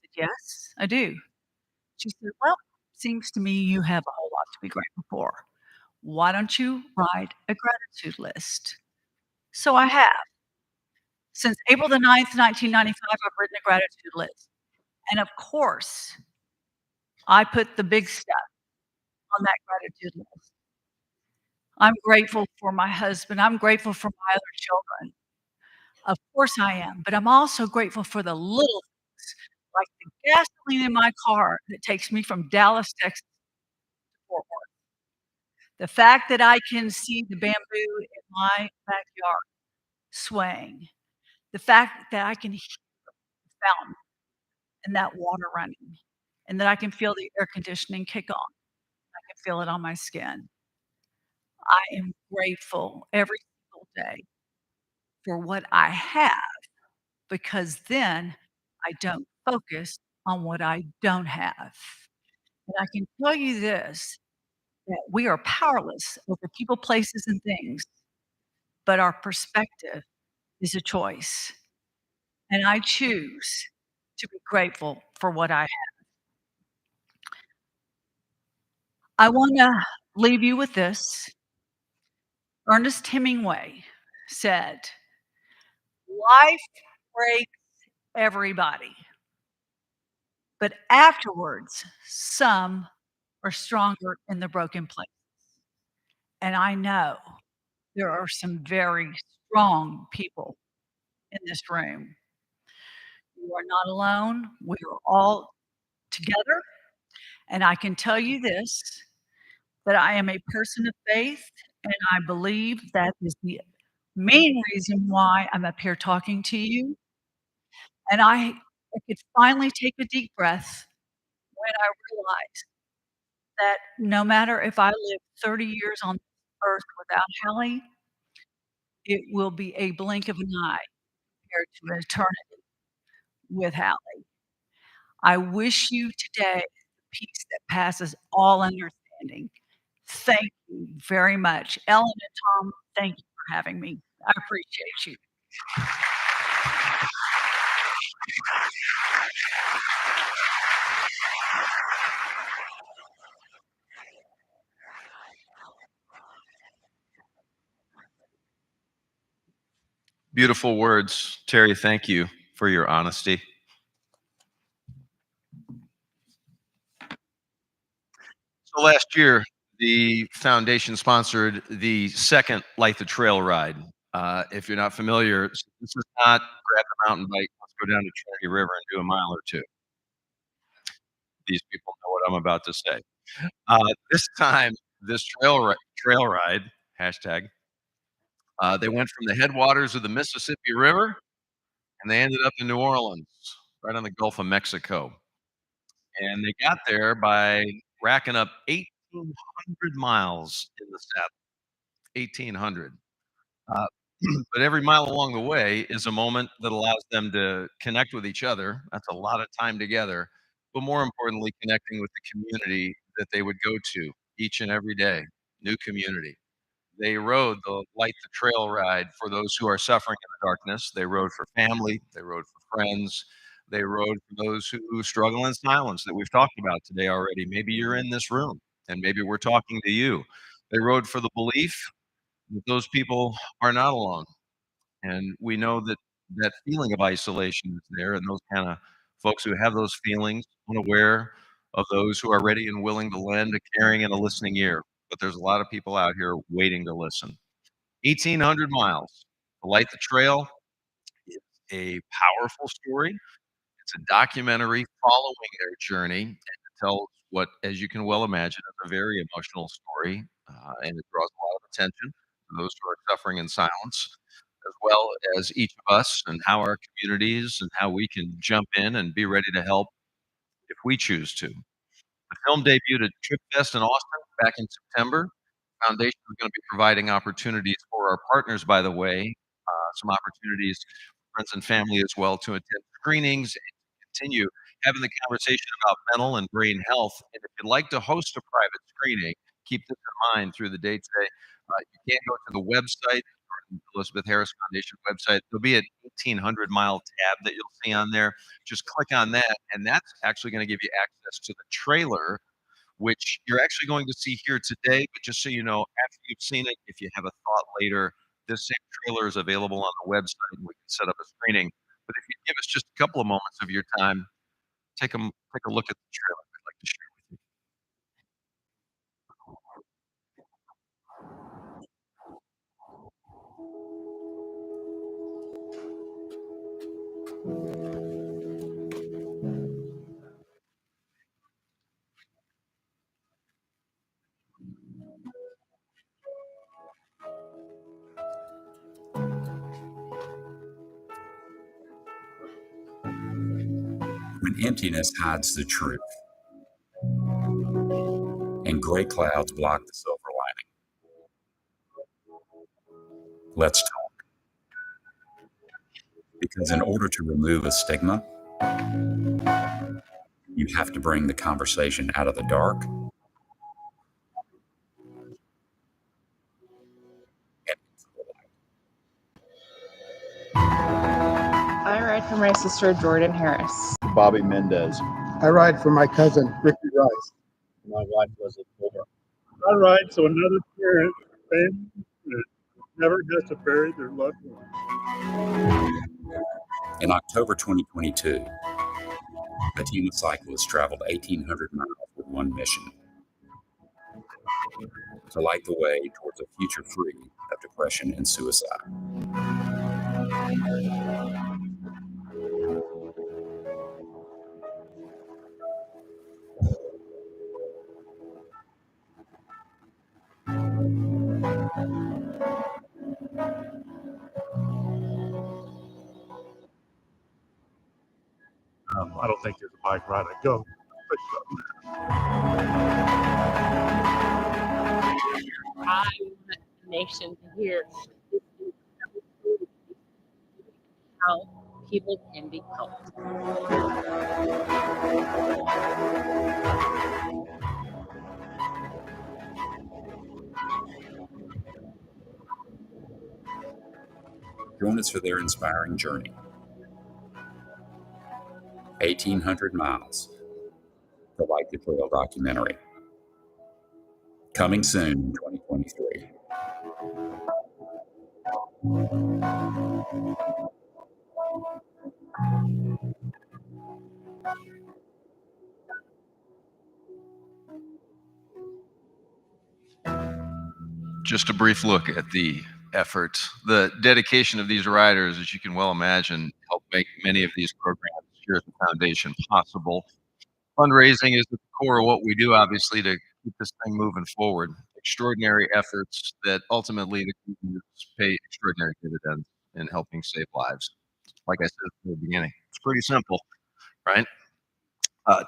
said, "Yes, I do." She said, "Well, seems to me you have a whole lot to be grateful for. Why don't you write a gratitude list?" So I have. Since April the 9th, 1995, I've written a gratitude list. And of course, I put the big stuff on that gratitude list. I'm grateful for my husband. I'm grateful for my other children. Of course I am, but I'm also grateful for the little things, like the gasoline in my car that takes me from Dallas, Texas to Fort Worth. The fact that I can see the bamboo in my backyard swaying. The fact that I can hear the fountain and that water running, and that I can feel the air conditioning kick on. I can feel it on my skin. I am grateful every single day for what I have, because then I don't focus on what I don't have. And I can tell you this, that we are powerless over people, places, and things, but our perspective is a choice. And I choose to be grateful for what I have. I want to leave you with this. Ernest Hemingway said, "Life breaks everybody, but afterwards, some are stronger in the broken place." And I know there are some very strong people in this room. You are not alone. We are all together. And I can tell you this, that I am a person of faith, and I believe that is the main reason why I'm up here talking to you. And I could finally take a deep breath when I realized that no matter if I live 30 years on earth without Hallie, it will be a blink of an eye compared to an eternity with Hallie. I wish you today the peace that passes all understanding. Thank you very much. Ellen and Tom, thank you for having me. I appreciate you. Beautiful words. Terry, thank you for your honesty. So last year, the foundation sponsored the second Light the Trail ride. If you're not familiar, this is not grab the mountain bike, let's go down to Trinity River and do a mile or two. These people know what I'm about to say. This time, this trail ride, hashtag, they went from the headwaters of the Mississippi River and they ended up in New Orleans, right on the Gulf of Mexico. And they got there by racking up 1,800 miles in the saddle. 1,800. Uh, but every mile along the way is a moment that allows them to connect with each other. That's a lot of time together. But more importantly, connecting with the community that they would go to each and every day. New community. They rode the Light the Trail ride for those who are suffering in the darkness. They rode for family. They rode for friends. They rode for those who struggle in silence that we've talked about today already. Maybe you're in this room and maybe we're talking to you. They rode for the belief that those people are not alone. And we know that that feeling of isolation is there, and those kind of folks who have those feelings, unaware of those who are ready and willing to lend a caring and a listening ear. But there's a lot of people out here waiting to listen. 1,800 miles to light the trail is a powerful story. It's a documentary following their journey and it tells what, as you can well imagine, is a very emotional story, and it draws a lot of attention to those who are suffering in silence, as well as each of us and how our communities and how we can jump in and be ready to help if we choose to. The film debuted at Trip Fest in Austin back in September. Foundation is going to be providing opportunities for our partners, by the way, some opportunities for friends and family as well to attend screenings and continue having the conversation about mental and brain health. And if you'd like to host a private screening, keep this in mind through the day today. You can go to the website, Elizabeth Harris Foundation website. There'll be an 1,800 mile tab that you'll see on there. Just click on that, and that's actually going to give you access to the trailer which you're actually going to see here today. But just so you know, after you've seen it, if you have a thought later, this same trailer is available on the website and we can set up a screening. But if you give us just a couple of moments of your time, take a look at the trailer I'd like to share with you. When emptiness hides the truth and gray clouds block the silver lining, let's talk. Because in order to remove a stigma, You have to bring the conversation out of the dark. I ride for my sister Jordan Harris. Bobby Mendez. I ride for my cousin Ricky Rice. My wife Leslie Colbert. I ride so another parent, family that never has to bury their loved one. In October 2022, a team of cyclists traveled 1,800 miles with one mission: to light the way towards a future free of depression and suicide. I don't think there's a bike ride I go. I want the nation to hear how people can be helped. Join us for their inspiring journey. 1,800 miles. The Light the Trail documentary. Coming soon in 2023. Just a brief look at the effort, the dedication of these riders, as you can well imagine, help make many of these programs here at the foundation possible. Fundraising is at the core of what we do, obviously, to keep this thing moving forward. Extraordinary efforts that ultimately pay extraordinary dividends in helping save lives. Like I said at the beginning, it's pretty simple, right?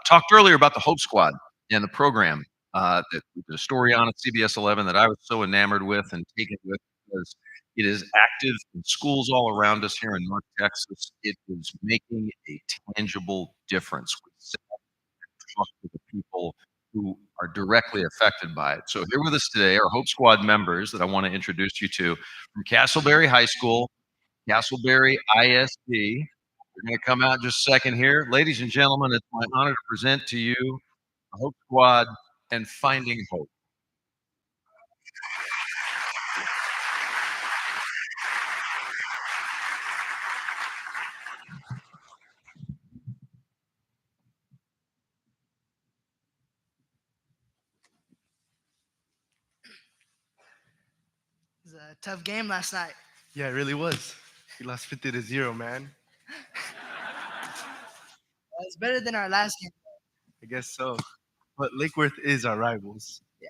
Talked earlier about the Hope Squad and the program that we did a story on at CBS 11 that I was so enamored with and taken with because it is active in schools all around us here in North Texas. It is making a tangible difference. We sit and talk to the people who are directly affected by it. So here with us today are Hope Squad members that I want to introduce you to from Castleberry High School, Castleberry ISD. We're going to come out in just a second here. Ladies and gentlemen, it's my honor to present to you the Hope Squad and Finding Hope. It was a tough game last night. Yeah, it really was. We lost 50-0, man. It's better than our last game. I guess so. But Lake Worth is our rivals. Yeah.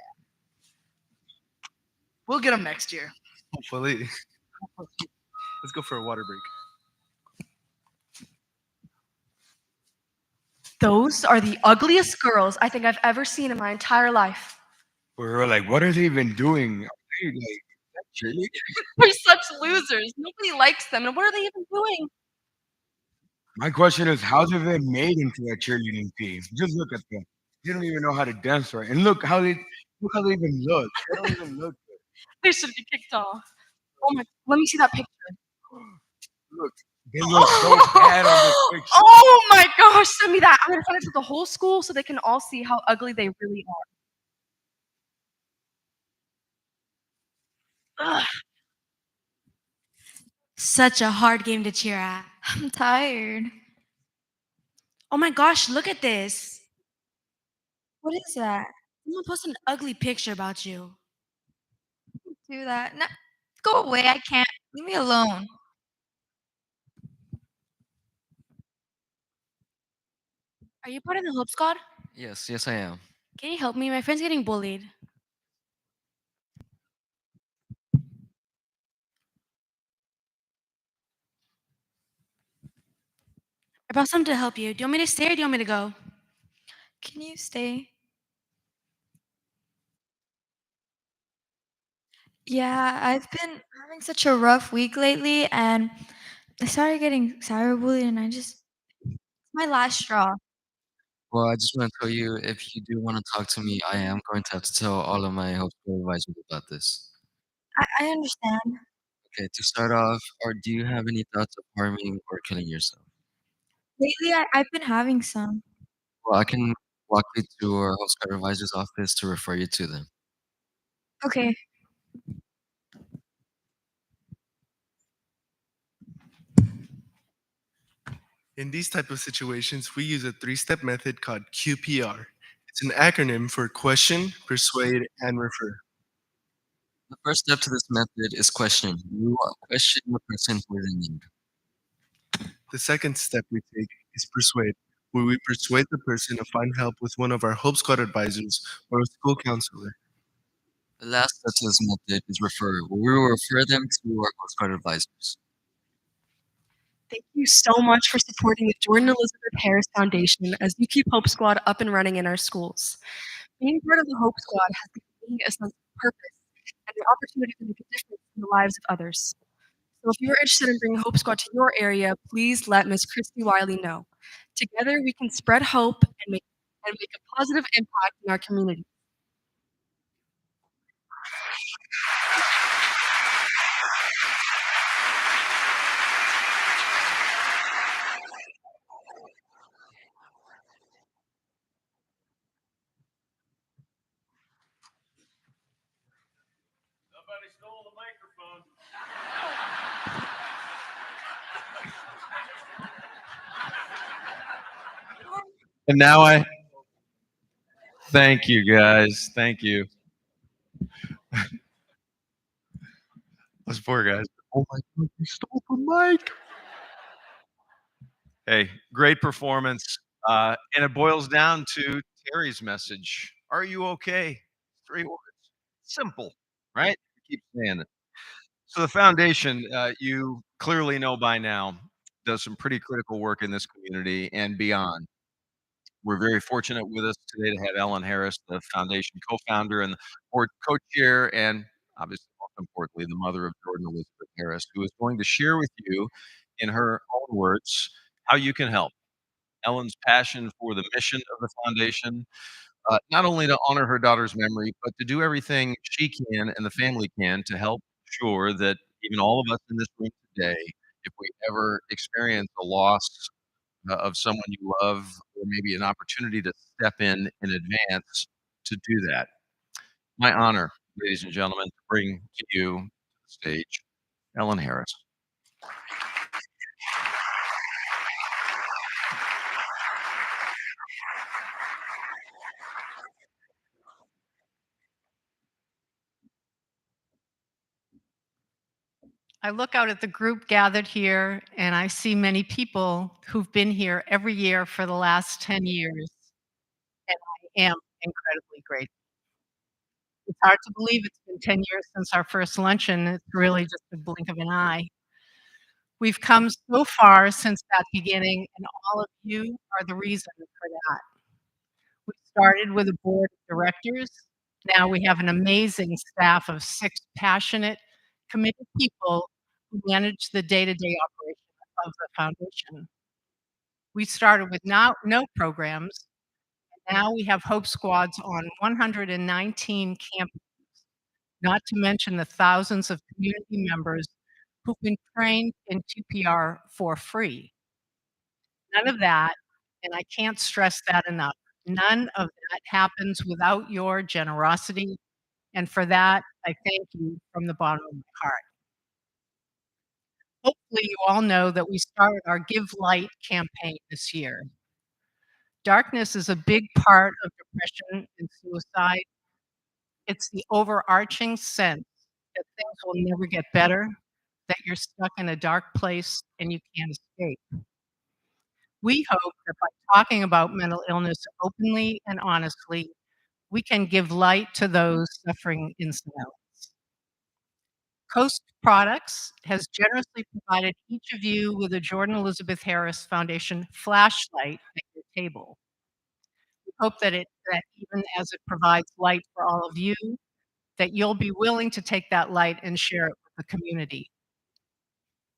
We'll get them next year. Hopefully. Let's go for a water break. Those are the ugliest girls I think I've ever seen in my entire life. We were like, what are they even doing? Are they like cheerleading? They're such losers. Nobody likes them. And what are they even doing? My question is, how's it been made into a cheerleading team? Just look at them. They don't even know how to dance right. And look how they even look. They don't even look good. They should be kicked off. Oh my! Let me see that picture. Look, they look so bad on this picture. Oh my gosh! Send me that. I'm gonna send it to the whole school so they can all see how ugly they really are. Ugh. Such a hard game to cheer at. I'm tired. Oh my gosh, look at this. What is that? Someone posted an ugly picture about you. Do that. No, go away. I can't. Leave me alone. Are you part of the Hope Squad? Yes, I am. Can you help me? My friend's getting bullied. I brought something to help you. Do you want me to stay or do you want me to go? Can you stay? Yeah, I've been having such a rough week lately, and I started getting cyberbullied, and it's my last straw. Well, I just want to tell you, if you do want to talk to me, I am going to have to tell all of my health care advisors about this. I understand. Okay, to start off, or do you have any thoughts of harming or killing yourself? Lately, I've been having some. Well, I can walk you to our health care advisor's office to refer you to them. Okay. In these type of situations, we use a three-step method called QPR. It's an acronym for question, persuade, and refer. The first step to this method is question. You question the person for their need. The second step we take is persuade, where we persuade the person to find help with one of our Hope Squad advisors or a school counselor. The last step to this method is refer. We will refer them to our Coast Guard advisors. Thank you so much for supporting the Jordan Elizabeth Harris Foundation as you keep Hope Squad up and running in our schools. Being part of the Hope Squad has given me a sense of purpose and the opportunity to make a difference in the lives of others. So if you are interested in bringing Hope Squad to your area, please let Miss Christy Wiley know. Together we can spread hope and make a positive impact in our community. Somebody stole the microphone. And now thank you guys. Thank you. Those poor guys. Oh my God, you stole the mic. Hey, great performance. And it boils down to Terry's message. Are you okay? 3 words. Simple, right? Keep saying it. So the foundation, you clearly know by now, does some pretty critical work in this community and beyond. We're very fortunate with us today to have Ellen Harris, the foundation co-founder and board co-chair, and obviously, most importantly, the mother of Jordan Elizabeth Harris, who is going to share with you, in her own words, how you can help. Ellen's passion for the mission of the foundation, not only to honor her daughter's memory, but to do everything she can and the family can to help ensure that even all of us in this room today, if we ever experience a loss of someone you love, or maybe an opportunity to step in advance to do that. My honor, ladies and gentlemen, to bring to you to the stage Ellen Harris. I look out at the group gathered here, and I see many people who've been here every year for the last 10 years, and I am incredibly grateful. It's hard to believe it's been 10 years since our first luncheon. It's really just a blink of an eye. We've come so far since that beginning, and all of you are the reason for that. We started with a board of directors. Now we have an amazing staff of 6 passionate, committed people who manage the day-to-day operation of the foundation. We started with no programs, and now we have Hope Squads on 119 campuses, not to mention the thousands of community members who've been trained in QPR for free. None of that, and I can't stress that enough, none of that happens without your generosity, and for that, I thank you from the bottom of my heart. Hopefully, you all know that we started our Give Light campaign this year. Darkness is a big part of depression and suicide. It's the overarching sense that things will never get better, that you're stuck in a dark place and you can't escape. We hope that by talking about mental illness openly and honestly, we can give light to those suffering in silence. Coast Products has generously provided each of you with a Jordan Elizabeth Harris Foundation flashlight at your table. We hope that even as it provides light for all of you, that you'll be willing to take that light and share it with the community.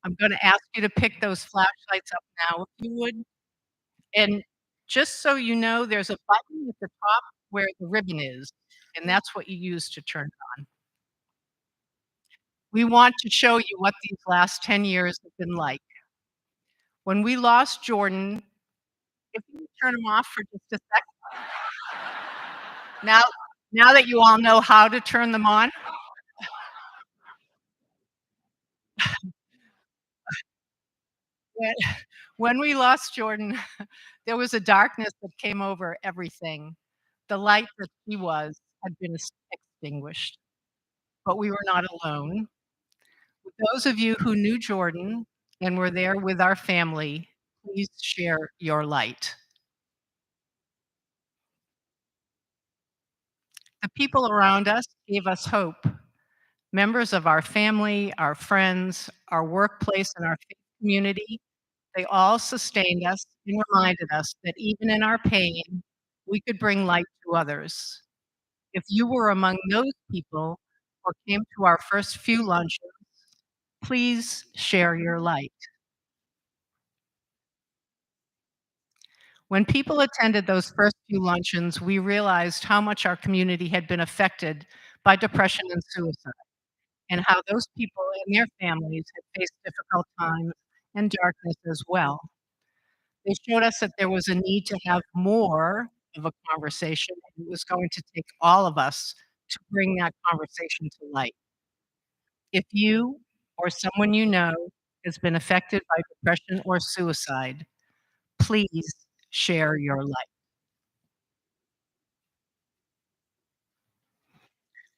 I'm gonna ask you to pick those flashlights up now, if you would. And Just so you know, there's a button at the top where the ribbon is, and that's what you use to turn it on. We want to show you what these last 10 years have been like. When we lost Jordan, if you turn them off for just a second. Now that you all know how to turn them on. When we lost Jordan, there was a darkness that came over everything. The light that she was had been extinguished, but we were not alone. With those of you who knew Jordan and were there with our family, please share your light. The people around us gave us hope. Members of our family, our friends, our workplace, and our faith community, they all sustained us and reminded us that even in our pain, we could bring light to others. If you were among those people or came to our first few luncheons, please share your light. When people attended those first few luncheons, we realized how much our community had been affected by depression and suicide, and how those people and their families had faced difficult times and darkness as well. They showed us that there was a need to have more of a conversation, and it was going to take all of us to bring that conversation to light. If you or someone you know has been affected by depression or suicide, please share your light.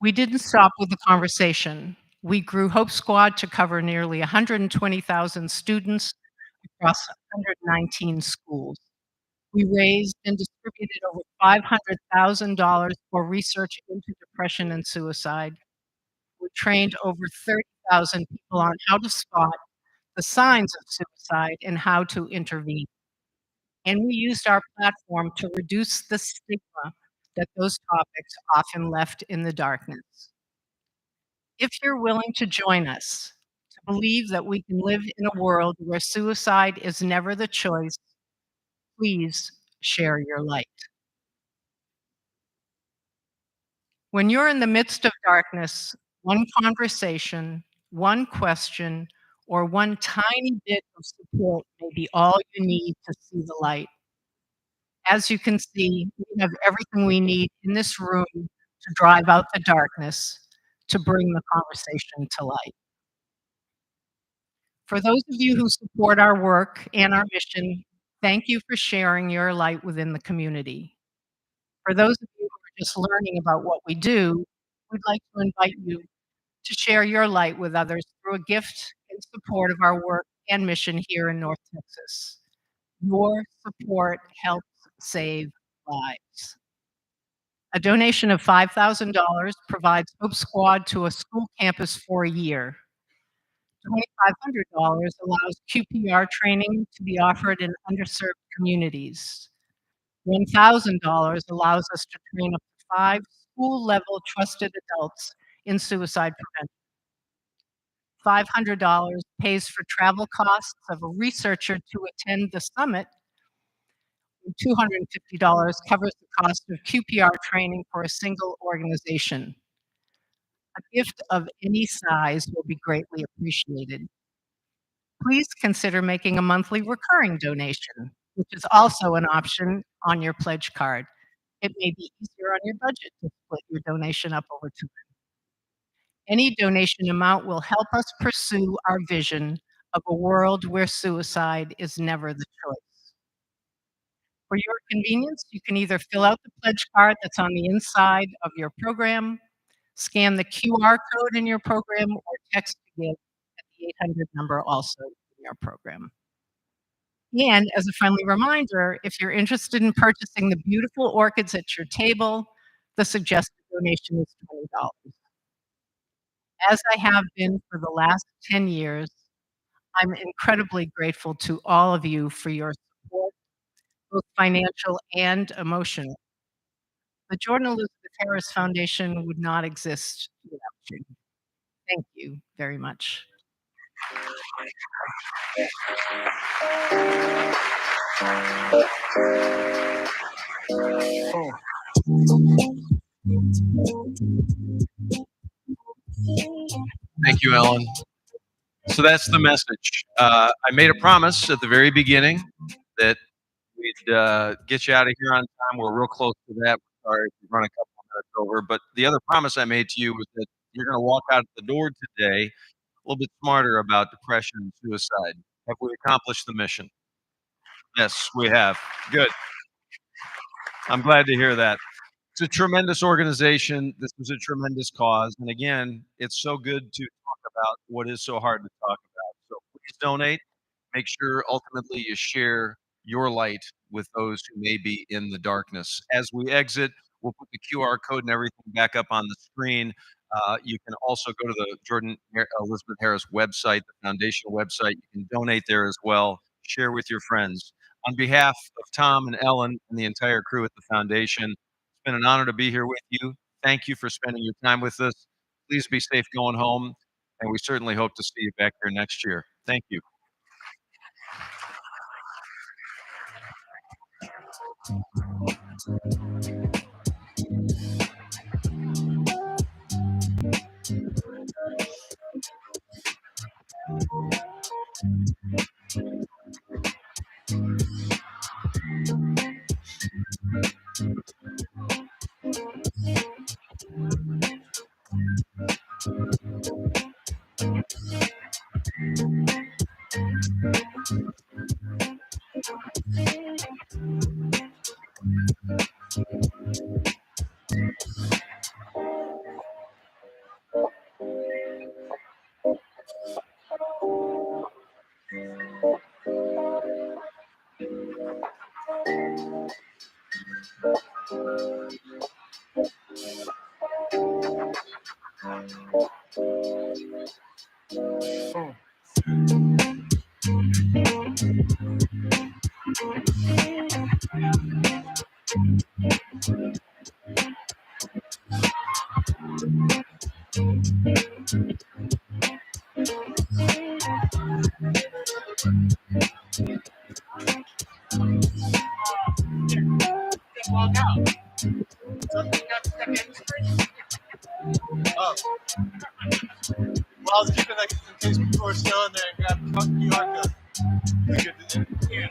We didn't stop with the conversation. We grew Hope Squad to cover nearly 120,000 students across 119 schools. We raised and distributed over $500,000 for research into depression and suicide. We trained over 30,000 people on how to spot the signs of suicide and how to intervene. And we used our platform to reduce the stigma that those topics often left in the darkness. If you're willing to join us, to believe that we can live in a world where suicide is never the choice, please share your light. When you're in the midst of darkness, one conversation, one question, or one tiny bit of support may be all you need to see the light. As you can see, we have everything we need in this room to drive out the darkness, to bring the conversation to light. For those of you who support our work and our mission, thank you for sharing your light within the community. For those of you who are just learning about what we do, we'd like to invite you to share your light with others through a gift in support of our work and mission here in North Texas. Your support helps save lives. A donation of $5,000 provides Hope Squad to a school campus for a year. $2,500 allows QPR training to be offered in underserved communities. $1,000 allows us to train up to 5 school-level trusted adults in suicide prevention. $500 pays for travel costs of a researcher to attend the summit. $250 covers the cost of QPR training for a single organization. A gift of any size will be greatly appreciated. Please consider making a monthly recurring donation, which is also an option on your pledge card. It may be easier on your budget to split your donation up over time. Any donation amount will help us pursue our vision of a world where suicide is never the choice. For your convenience, you can either fill out the pledge card that's on the inside of your program, scan the QR code in your program, or text to give at the 800 number also in your program. And as a friendly reminder, if you're interested in purchasing the beautiful orchids at your table, the suggested donation is $20. As I have been for the last 10 years, I'm incredibly grateful to all of you for your support, both financial and emotional. The Jordan Elizabeth Harris Foundation would not exist without you. Thank you very much. Thank you, Ellen. So that's the message. I made a promise at the very beginning that we'd get you out of here on time. We're real close to that. Sorry if we run a couple of minutes over. But the other promise I made to you was that you're going to walk out the door today a little bit smarter about depression and suicide. Have we accomplished the mission? Yes, we have. Good. I'm glad to hear that. It's a tremendous organization. This was a tremendous cause. And again, it's so good to talk about what is so hard to talk about. So please donate. Make sure ultimately you share your light with those who may be in the darkness. As we exit, we'll put the QR code and everything back up on the screen. You can also go to the Elizabeth Harris website, the foundation website. You can donate there as well. Share with your friends. On behalf of Tom and Ellen and the entire crew at the foundation, it's been an honor to be here with you. Thank you for spending your time with us. Please be safe going home, and we certainly hope to see you back here next year. Thank you. Walk out. Oh. Well, I was keeping that in case people are still in there and grab the QR code. Yeah.